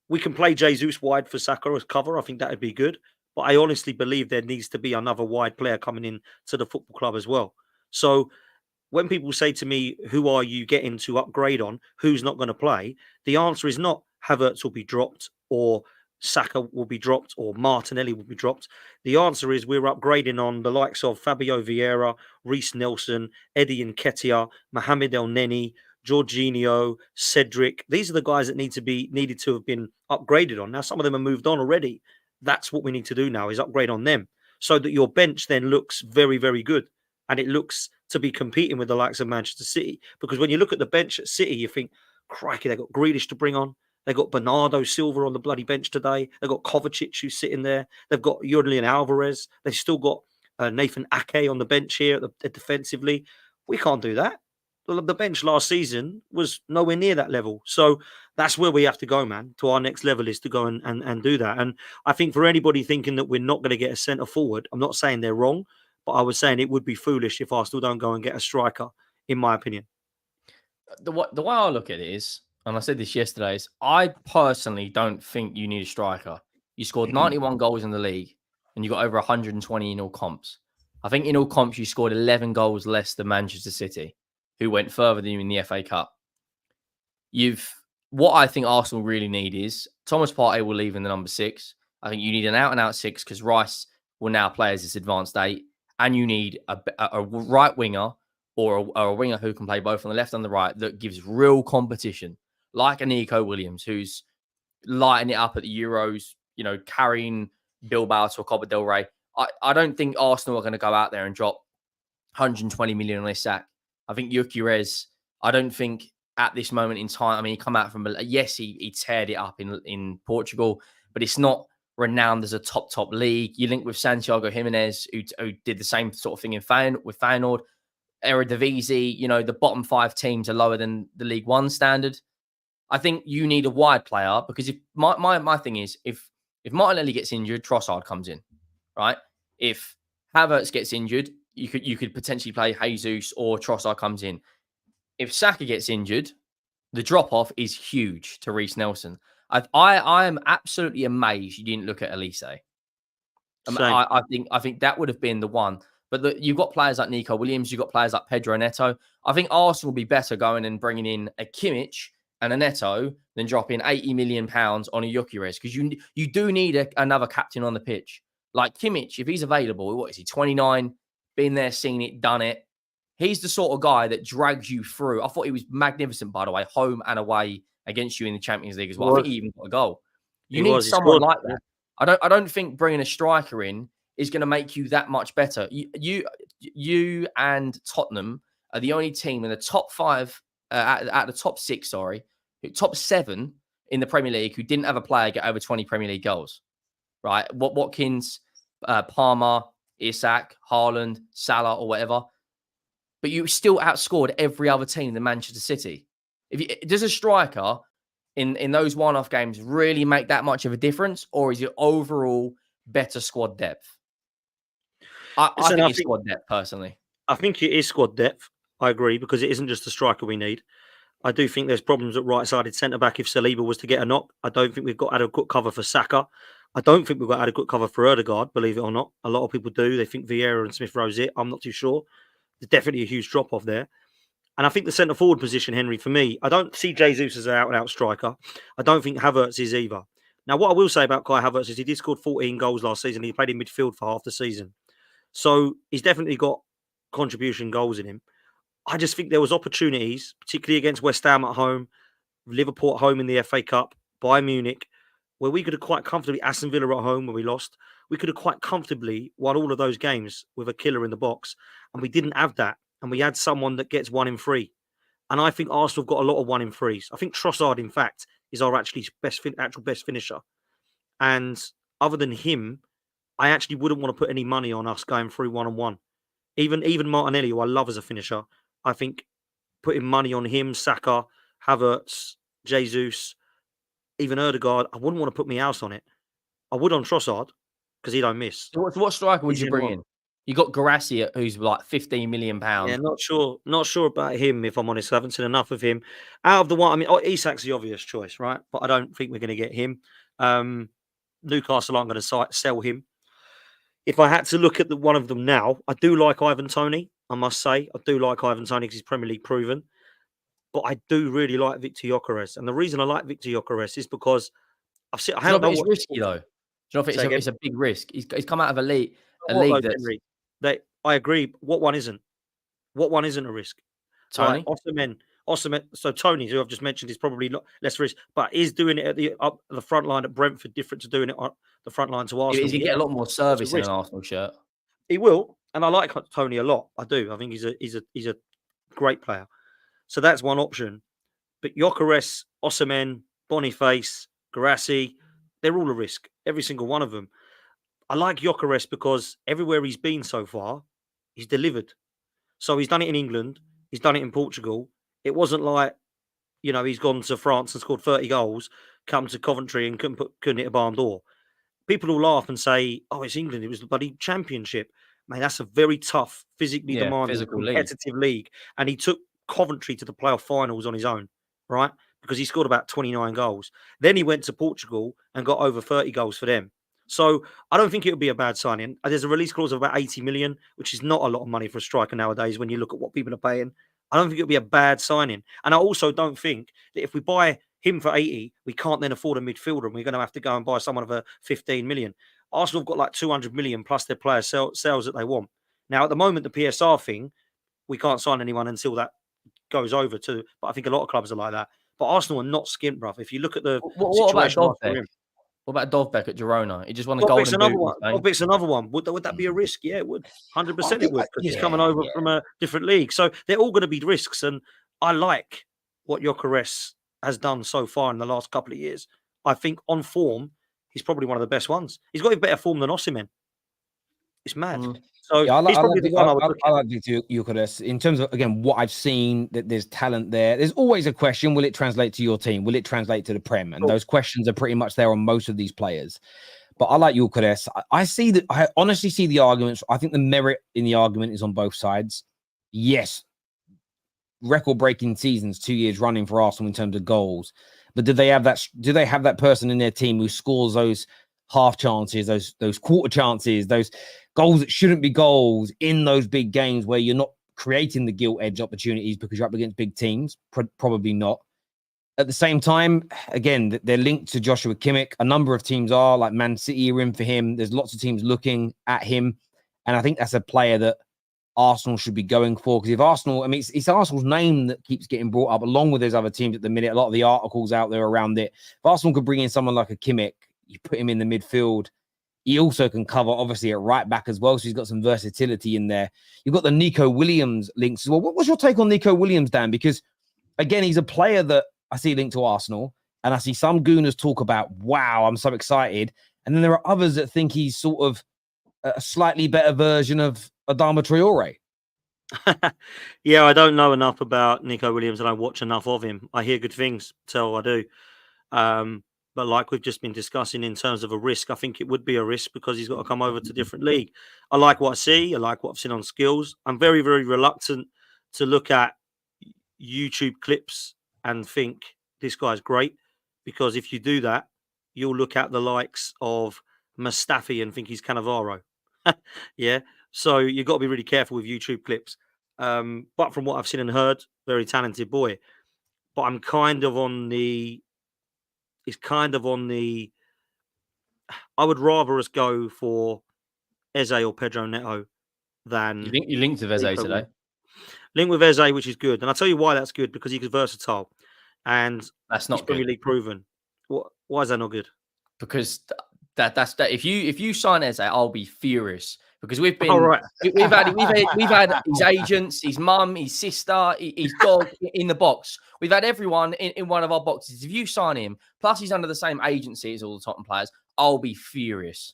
we can play Jesus wide for Saka as cover. I think that would be good. But I honestly believe there needs to be another wide player coming in to the football club as well. So when people say to me, who are you getting to upgrade on? Who's not going to play? The answer is not Havertz will be dropped or Saka will be dropped or Martinelli will be dropped? The answer is we're upgrading on the likes of Fabio Vieira, Reece Nelson, Eddie Nketiah, Mohamed El Neni, Jorginho, Cedric. These are the guys that needed to have been upgraded on. Now some of them have moved on already. That's what we need to do now, is upgrade on them, so that your bench then looks very, very good, and it looks to be competing with the likes of Manchester City. Because when you look at the bench at City, you think, crikey, they got Grealish to bring on. They've got Bernardo Silva on the bloody bench today. They've got Kovacic who's sitting there. They've got Julian Alvarez. They've still got Nathan Ake on the bench here defensively. We can't do that. The bench last season was nowhere near that level. So that's where we have to go, man. To our next level is to go and do that. And I think for anybody thinking that we're not going to get a centre forward, I'm not saying they're wrong, but I was saying it would be foolish if Arsenal don't go and get a striker, in my opinion. The way I look at it is, and I said this yesterday, is I personally don't think you need a striker. You scored 91 goals in the league and you got over 120 in all comps. I think in all comps you scored 11 goals less than Manchester City, who went further than you in the FA Cup. What I think Arsenal really need is Thomas Partey will leave in the number 6. I think you need an out-and-out 6 because Rice will now play as this advanced 8, and you need a right winger or a winger who can play both on the left and the right that gives real competition, like a Nico Williams, who's lighting it up at the Euros, carrying Bilbao to a Copa del Rey. I don't think Arsenal are going to go out there and drop 120 million on Isak. I think Ugarte, I don't think at this moment in time, I mean, he come out from, yes, he teared it up in Portugal, but it's not renowned as a top league. You link with Santiago Jimenez, who did the same sort of thing with Feyenoord. Eredivisie, the bottom 5 teams are lower than the League One standard. I think you need a wide player, because if my thing is, if Martinelli gets injured, Trossard comes in, right? If Havertz gets injured, you could potentially play Jesus, or Trossard comes in. If Saka gets injured, the drop-off is huge to Reece Nelson. I am absolutely amazed you didn't look at Elise. I think that would have been the one. But you've got players like Nico Williams, you've got players like Pedro Neto. I think Arsenal will be better going and bringing in a Kimmich and a Neto than dropping £80 million on a Gyökeres, because you do need another captain on the pitch. Like Kimmich, if he's available, what is he, 29, been there, seen it, done it. He's the sort of guy that drags you through. I thought he was magnificent, by the way, home and away against you in the Champions League as well. I think he even got a goal. You need someone like that. I don't think bringing a striker in is going to make you that much better. You and Tottenham are the only team in the top 5, at the top 6, top 7 in the Premier League who didn't have a player get over 20 Premier League goals. Right? Watkins, Palmer, Isak, Haaland, Salah, or whatever. But you still outscored every other team than Manchester City. Does a striker in those one-off games really make that much of a difference, or is it overall better squad depth? I think it's squad depth, personally. I think it is squad depth. I agree, because it isn't just the striker we need. I do think there's problems at right-sided centre-back if Saliba was to get a knock. I don't think we've got adequate cover for Saka. I don't think we've got adequate cover for Odegaard, believe it or not. A lot of people do. They think Vieira and Smith-Rowe's it. I'm not too sure. There's definitely a huge drop-off there. And I think the centre-forward position, Henry, for me, I don't see Jesus as an out-and-out striker. I don't think Havertz is either. Now, what I will say about Kai Havertz is he did score 14 goals last season. He played in midfield for half the season. So he's definitely got contribution goals in him. I just think there was opportunities, particularly against West Ham at home, Liverpool at home in the FA Cup, Bayern Munich, where we could have quite comfortably, Aston Villa at home where we lost, we could have quite comfortably won all of those games with a killer in the box. And we didn't have that. And we had someone that gets 1 in 3. And I think Arsenal have got a lot of 1 in 3s. I think Trossard, in fact, is our actual best finisher. And other than him, I actually wouldn't want to put any money on us going through 1-on-1. Even Martinelli, who I love as a finisher, I think putting money on him, Saka, Havertz, Jesus, even Odegaard, I wouldn't want to put my house on it. I would on Trossard, because he don't miss. So what striker would you bring in? You got Guirassy, who's like £15 million. Yeah, not sure about him, if I'm honest. I haven't seen enough of him. Out of the one, I mean, Isak's the obvious choice, right? But I don't think we're going to get him. Newcastle aren't going to sell him. If I had to look at one of them now, I do like Ivan Toney, I must say. I do like Ivan Toney because he's Premier League proven. But I do really like Victor Gyökeres. And the reason I like Victor Gyökeres is because I've seen. I Do you haven't not think know it's what. risky though? Do you not think Say again. it's a big risk? He's come out of a What league though, that's Henry? I agree. What one isn't? What one isn't a risk? Like Tony. Osimhen. So Tony, who I've just mentioned, is probably not less risk, but is doing it at the front line at Brentford different to doing it on the front line to He's Arsenal. gonna get a lot more It's a service in an risk. Arsenal shirt. He will, and I like Tony a lot. I do. I think he's a great player. So that's one option. But Gyökeres, Osimhen, Boniface, Guirassy, they're all a risk. Every single one of them. I like Gyökeres because everywhere he's been so far, he's delivered. So he's done it in England. He's done it in Portugal. It wasn't like, he's gone to France and scored 30 goals, come to Coventry and couldn't hit a barn door. People will laugh and say, "Oh, it's England. It was the bloody championship." Man, that's a very tough, physically Yeah, demanding, physical league. competitive league. And he took Coventry to the playoff finals on his own, right? Because he scored about 29 goals. Then he went to Portugal and got over 30 goals for them. So I don't think it would be a bad signing. There's a release clause of about 80 million, which is not a lot of money for a striker nowadays when you look at what people are paying. I don't think it would be a bad signing. And I also don't think that if we buy him for 80, we can't then afford a midfielder and we're going to have to go and buy someone for 15 million. Arsenal have got like 200 million plus their player sales that they want. Now, at the moment, the PSR thing, we can't sign anyone until that goes over to, but I think a lot of clubs are like that. But Arsenal are not skint, bruv. If you look at the What about situation, Dovbeck? What about Dovbeck at Girona? He just won a Dovbeck's golden another boot. one. Dovbeck's another one. Would that be a risk? Yeah, it would. 100% it would, because he's coming over from a different league. So they're all going to be risks. And I like what Gyökeres has done so far in the last couple of years. I think on form, he's probably one of the best ones. He's got even better form than Osimhen. It's mad. So Yeah, he's probably the one I would look I at. like Victor Gyökeres. In terms of, again, what I've seen, that there's talent there. There's always a question: will it translate to your team? Will it translate to the Prem? And those questions are pretty much there on most of these players. But I like Gyökeres. I see that. I honestly see the arguments. I think the merit in the argument is on both sides. Yes, record-breaking seasons 2 years running for Arsenal in terms of goals. But do they have that? Do they have that person in their team who scores those half chances, those quarter chances, those goals that shouldn't be goals in those big games where you're not creating the gilt edge opportunities because you're up against big teams? Probably not. At the same time, again, they're linked to Joshua Kimmich. A number of teams are, like Man City are in for him. There's lots of teams looking at him. And I think that's a player that Arsenal should be going for. Because if Arsenal, I mean, it's Arsenal's name that keeps getting brought up along with those other teams at the minute. A lot of the articles out there around it. If Arsenal could bring in someone like a Kimmich, you put him in the midfield. He also can cover, obviously, at right back as well. So he's got some versatility in there. You've got the Nico Williams links as well. What's your take on Nico Williams, Dan? Because, again, he's a player that I see linked to Arsenal. And I see some gooners talk about, wow, I'm so excited. And then there are others that think he's sort of a slightly better version of Adama Traore. Yeah, I don't know enough about Nico Williams and I watch enough of him. I hear good things, so I do. But like we've just been discussing in terms of a risk, I think it would be a risk because he's got to come over to a different league. I like what I see. I like what I've seen on skills. I'm very, very reluctant to look at YouTube clips and think this guy's great, because if you do that, you'll look at the likes of Mustafi and think he's Cannavaro. Yeah. So you've got to be really careful with YouTube clips. But from what I've seen and heard, very talented boy. But I'm kind of on the. It's kind of on the. I would rather us go for Eze or Pedro Neto than. You think you linked to Eze today? Link with Eze, which is good, and I'll tell you why that's good, because he's versatile, and That's not he's Premier good. League proven. Why is that not good? Because that's that. If you sign Eze, I'll be furious because we've been right. we've had his agents, his mum, his sister, his dog in the box. We've had everyone in one of our boxes. If you sign him, plus he's under the same agency as all the Tottenham players, I'll be furious.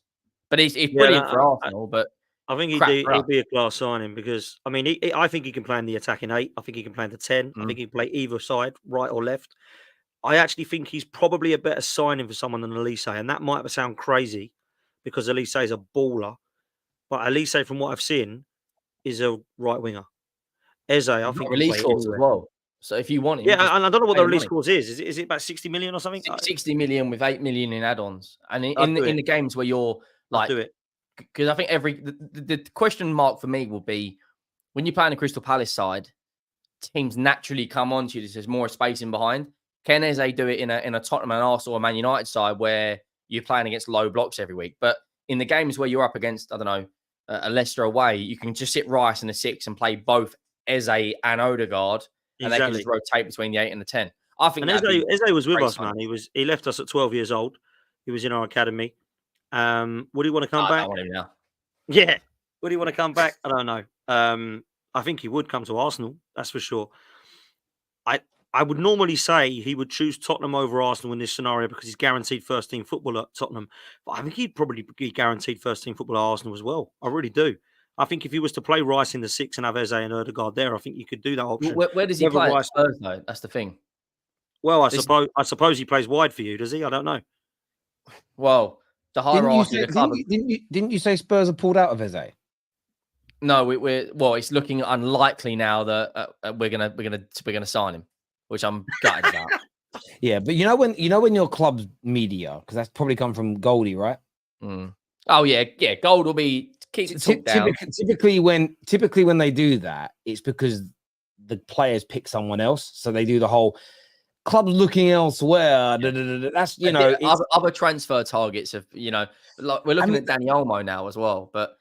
But it's brilliant for Arsenal. But I think he'll be a class signing, because I mean, I think he can play in the attacking 8. I think he can play in the 10. I think he can play either side, right or left. I actually think he's probably a better signing for someone than Elise, and that might sound crazy because Elise is a baller, but Elise, from what I've seen, is a right winger. Eze, I think, release clause as well. So if you want him, and I don't know what the release clause is. Is it about 60 million or something? 60 million with 8 million in add-ons, and in the games where you're like, do it, because I think the question mark for me will be when you're playing a Crystal Palace side, teams naturally come on to you. There's more space in behind. Can Eze do it in a Tottenham and Arsenal or Man United side where you're playing against low blocks every week? But in the games where you're up against, I don't know, a Leicester away, you can just sit Rice in the 6 and play both Eze and Odegaard, and they can just rotate between the 8 and the 10. I think Eze was with us, sign. man. He left us at 12 years old. He was in our academy. Would he want to come back? I want him now. Yeah. Would he want to come back? I don't know. I think he would come to Arsenal. That's for sure. I would normally say he would choose Tottenham over Arsenal in this scenario because he's guaranteed first team football at Tottenham. But I think he'd probably be guaranteed first team football at Arsenal as well. I really do. I think if he was to play Rice in the 6 and have Eze and Odegaard there, I think you could do that option. Where does he play at Spurs, though? That's the thing. Well, I suppose he plays wide for you, does he? I don't know. Well, the hierarchy of the club. Didn't you say Spurs are pulled out of Eze? No, well, it's looking unlikely now that we're gonna sign him, which I'm gutted about. Yeah, but you know when your club's media, because that's probably come from Goldie, right? Mm. Oh yeah, Gold will be keep it talked down. Typically when they do that, it's because the players pick someone else, so they do the whole clubs looking elsewhere. That's other transfer targets of like we're looking at Danny Olmo now as well, but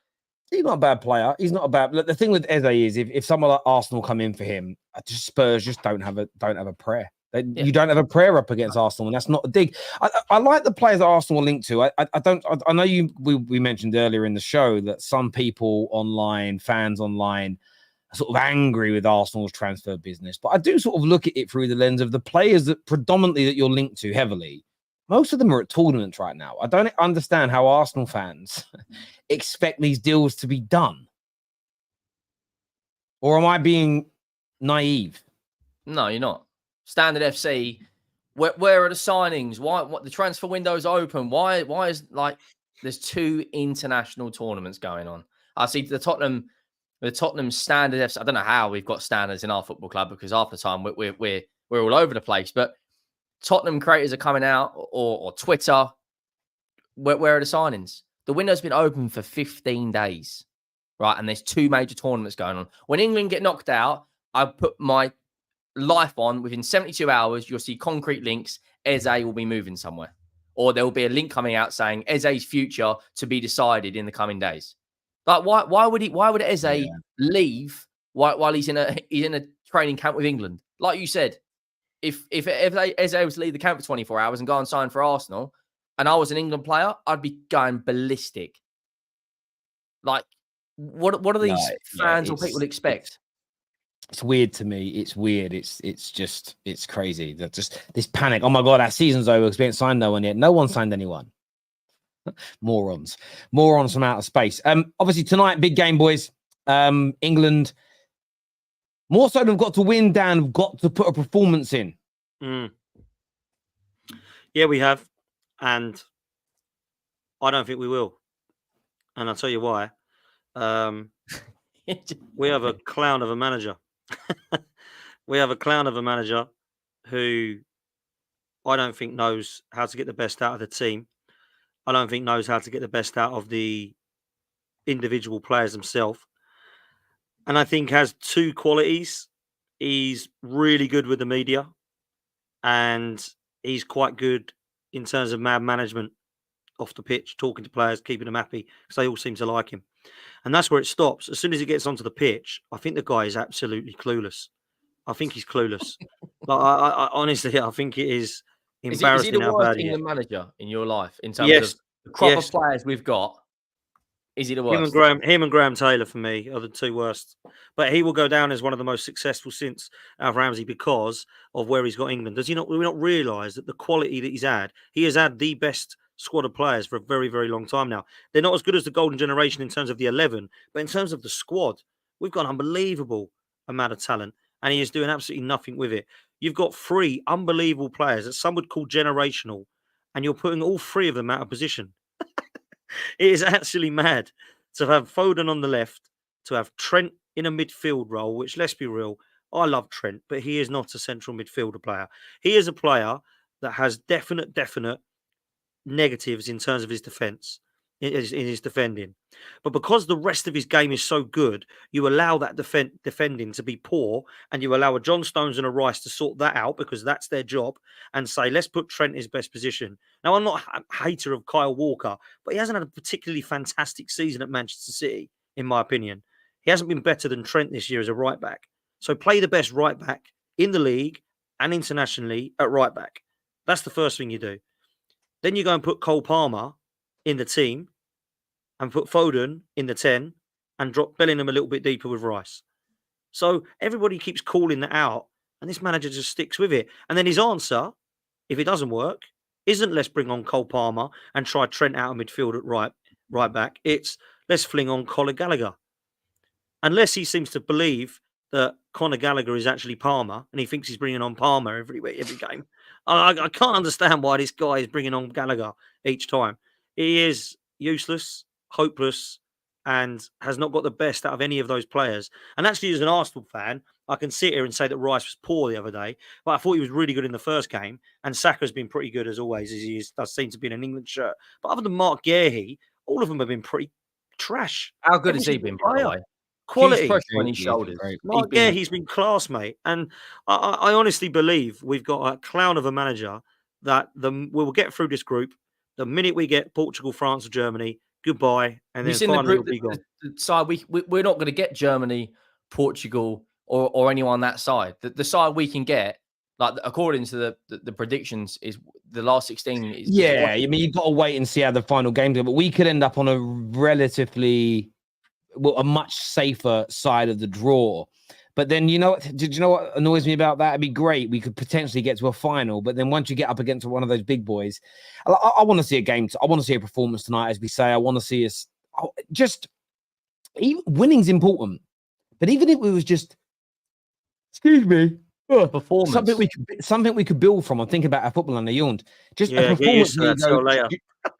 he's not a bad player. He's not a bad. Look, the thing with Eze is if someone like Arsenal come in for him, Spurs just don't have a prayer. You don't have a prayer up against Arsenal, and that's not a dig. I like the players that Arsenal are linked to. I know we mentioned earlier in the show that some people online, fans online, are sort of angry with Arsenal's transfer business, but I do sort of look at it through the lens of the players that predominantly that you're linked to heavily. Most of them are at tournaments right now. I don't understand how Arsenal fans expect these deals to be done. Or am I being naive? No, you're not. Standard FC, where are the signings? Why? What the transfer window's open? Why is there's 2 international tournaments going on? I see the Tottenham Standard FC. I don't know how we've got standards in our football club because half the time we're all over the place. But Tottenham creators are coming out or Twitter. Where are the signings? The window's been open for 15 days, right? And there's 2 major tournaments going on. When England get knocked out, I put my life on within 72 hours. You'll see concrete links. Eze will be moving somewhere, or there will be a link coming out saying Eze's future to be decided in the coming days. Like why would Eze leave while he's in a training camp with England? Like you said, if Eze was to leave the camp for 24 hours and go and sign for Arsenal, and I was an England player, I'd be going ballistic. Like, what do these fans or people expect? It's weird to me. It's weird. It's crazy. That just this panic. Oh my god, our season's over because we ain't signed no one yet. No one signed anyone. Morons from outer space. Obviously tonight, big game, boys. England. More so, they've got to win. Dan, have got to put a performance in. Yeah, we have, and I don't think we will. And I'll tell you why. We have a clown of a manager. We have a clown of a manager who I don't think knows how to get the best out of the team. I don't think knows how to get the best out of the individual players themselves. And I think has 2 qualities. He's really good with the media, and he's quite good in terms of management off the pitch, talking to players, keeping them happy, because they all seem to like him. And that's where it stops. As soon as he gets onto the pitch, I think the guy is absolutely clueless. I think he's clueless. Like, I honestly, I think it is embarrassing. Is he the worst England manager in your life in terms of the crop of players we've got? Is he the worst? Him and Graham Taylor for me are the 2 worst. But he will go down as one of the most successful since Alf Ramsey because of where he's got England. Does he not? We not realise that the quality that he has had the best squad of players for a very, very long time now. They're not as good as the golden generation in terms of the 11, but in terms of the squad, we've got an unbelievable amount of talent, and he is doing absolutely nothing with it. You've got 3 unbelievable players that some would call generational, and you're putting all 3 of them out of position. It is actually mad to have Foden on the left, to have Trent in a midfield role, which, let's be real, I love Trent, but he is not a central midfielder player. He is a player that has definite negatives in terms of his defence. in his defending. But because the rest of his game is so good, you allow that defending to be poor, and you allow a John Stones and a Rice to sort that out because that's their job, and say, let's put Trent in his best position. Now, I'm not a hater of Kyle Walker, but he hasn't had a particularly fantastic season at Manchester City, in my opinion. He hasn't been better than Trent this year as a right back. So play the best right back in the league and internationally at right back. That's the first thing you do. Then you go and put Cole Palmer in the team and put Foden in the 10 and drop Bellingham a little bit deeper with Rice. So everybody keeps calling that out, and this manager just sticks with it. And then his answer, if it doesn't work, isn't let's bring on Cole Palmer and try Trent out of midfield at right back. It's let's fling on Conor Gallagher. Unless he seems to believe that Conor Gallagher is actually Palmer and he thinks he's bringing on Palmer every game. I can't understand why this guy is bringing on Gallagher each time. He is useless, hopeless, and has not got the best out of any of those players. And actually, as an Arsenal fan, I can sit here and say that Rice was poor the other day, but I thought he was really good in the first game. And Saka's been pretty good as always, as he does seem to be in an England shirt. But other than Mark Guehi, all of them have been pretty trash. How good has he been, by the way? Quality. Huge pressure on his shoulders. Mark Guehi's been class, mate. And I honestly believe we've got a clown of a manager that we'll get through this group. The minute we get Portugal, France, or Germany, goodbye, and then finally we'll be gone. The side we're not going to get Germany, Portugal, or anyone on that side. The side we can get, like according to the predictions, is the last 16. Yeah, I mean you've got to wait and see how the final games go. But we could end up on a relatively, a much safer side of the draw. But then did you know what annoys me about that? It'd be great. We could potentially get to a final, but then once you get up against one of those big boys, I want to see a game. I want to see a performance tonight, as we say. I want to see us winning's important, but even if it was just, excuse me, performance, something we could build from. I'm thinking about our football and I yawned. Just a performance. Later.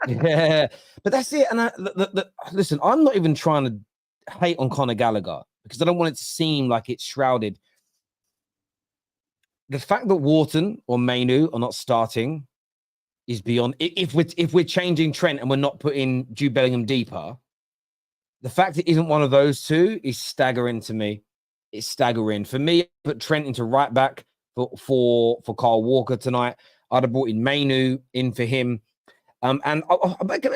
Yeah, but that's it. And listen, I'm not even trying to hate on Conor Gallagher, because I don't want it to seem like it's shrouded. The fact that Wharton or Mainu are not starting is beyond. If we're changing Trent and we're not putting Jude Bellingham deeper, the fact it isn't one of those two is staggering to me. It's staggering. For me, put Trent into right back for Kyle Walker tonight. I'd have brought in Mainu in for him. And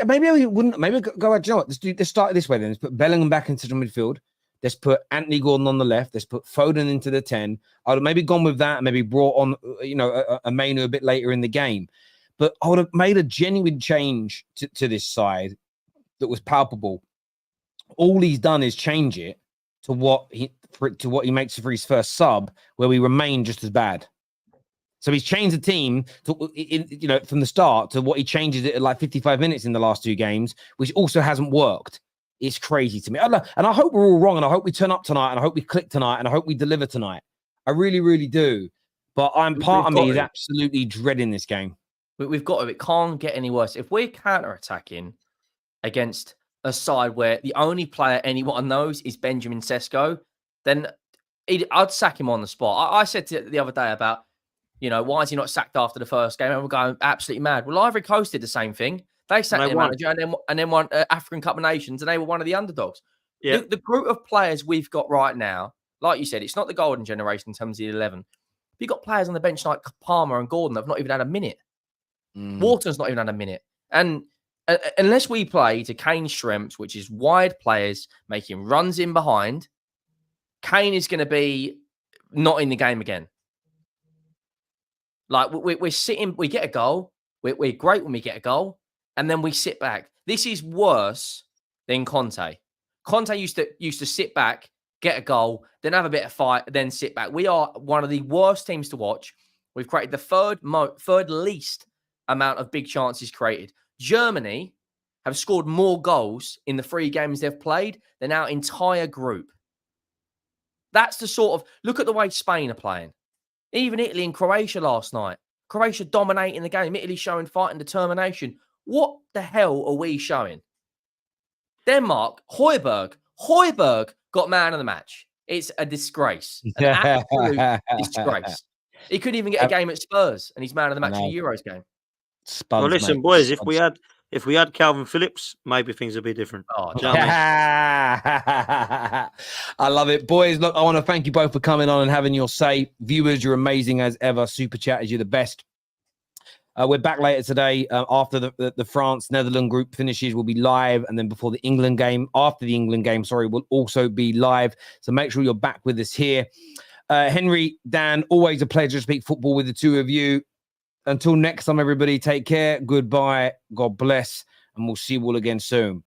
maybe I wouldn't. Maybe go out. You know what? Let's start it this way then. Let's put Bellingham back into the midfield. Let's put Anthony Gordon on the left. Let's put Foden into the 10. I'd have maybe gone with that and maybe brought on, a Mainu a bit later in the game. But I would have made a genuine change to this side that was palpable. All he's done is change it to what he makes for his first sub, where we remain just as bad. So he's changed the team to, from the start to what he changes it at like 55 minutes in the last two games, which also hasn't worked. It's crazy to me. And I hope we're all wrong, and I hope we turn up tonight, and I hope we click tonight, and I hope we deliver tonight. I really, really do. But part of me is absolutely dreading this game. We've got to. It can't get any worse. If we're counter-attacking against a side where the only player anyone knows is Benjamin Sesko, then I'd sack him on the spot. I said the other day about, why is he not sacked after the first game? And we're going absolutely mad. Well, Ivory Coast did the same thing. They sacked their manager and then won African Cup of Nations, and they were one of the underdogs. Yeah. The group of players we've got right now, like you said, it's not the golden generation in terms of the 11. You've got players on the bench like Palmer and Gordon that have not even had a minute. Wharton's not even had a minute. And unless we play to Kane's strengths, which is wide players making runs in behind, Kane is going to be not in the game again. Like we're sitting, we get a goal. We're great when we get a goal, and then we sit back. This is worse than Conte. Conte used to sit back, get a goal, then have a bit of fight, then sit back. We are one of the worst teams to watch. We've created the third least amount of big chances created. Germany have scored more goals in the 3 games they've played than our entire group. That's the sort of, look at the way Spain are playing. Even Italy and Croatia last night. Croatia dominating the game. Italy showing fight and determination. What the hell are we showing? Denmark, Højbjerg got man of the match. It's a disgrace. An absolute disgrace. He couldn't even get a game at Spurs, and he's man of the match in the Euros game. Well, listen, boys, if we had If we had Calvin Phillips, maybe things would be different. Oh, Do you know what I mean? I love it. Boys, look, I want to thank you both for coming on and having your say. Viewers, you're amazing as ever. Super chatters, you're the best. We're back later today after the France-Netherlands group finishes. We'll be live, and then before the England game, after the England game, we'll also be live. So make sure you're back with us here. Henry, Dan, always a pleasure to speak football with the two of you. Until next time, everybody, take care. Goodbye. God bless. And we'll see you all again soon.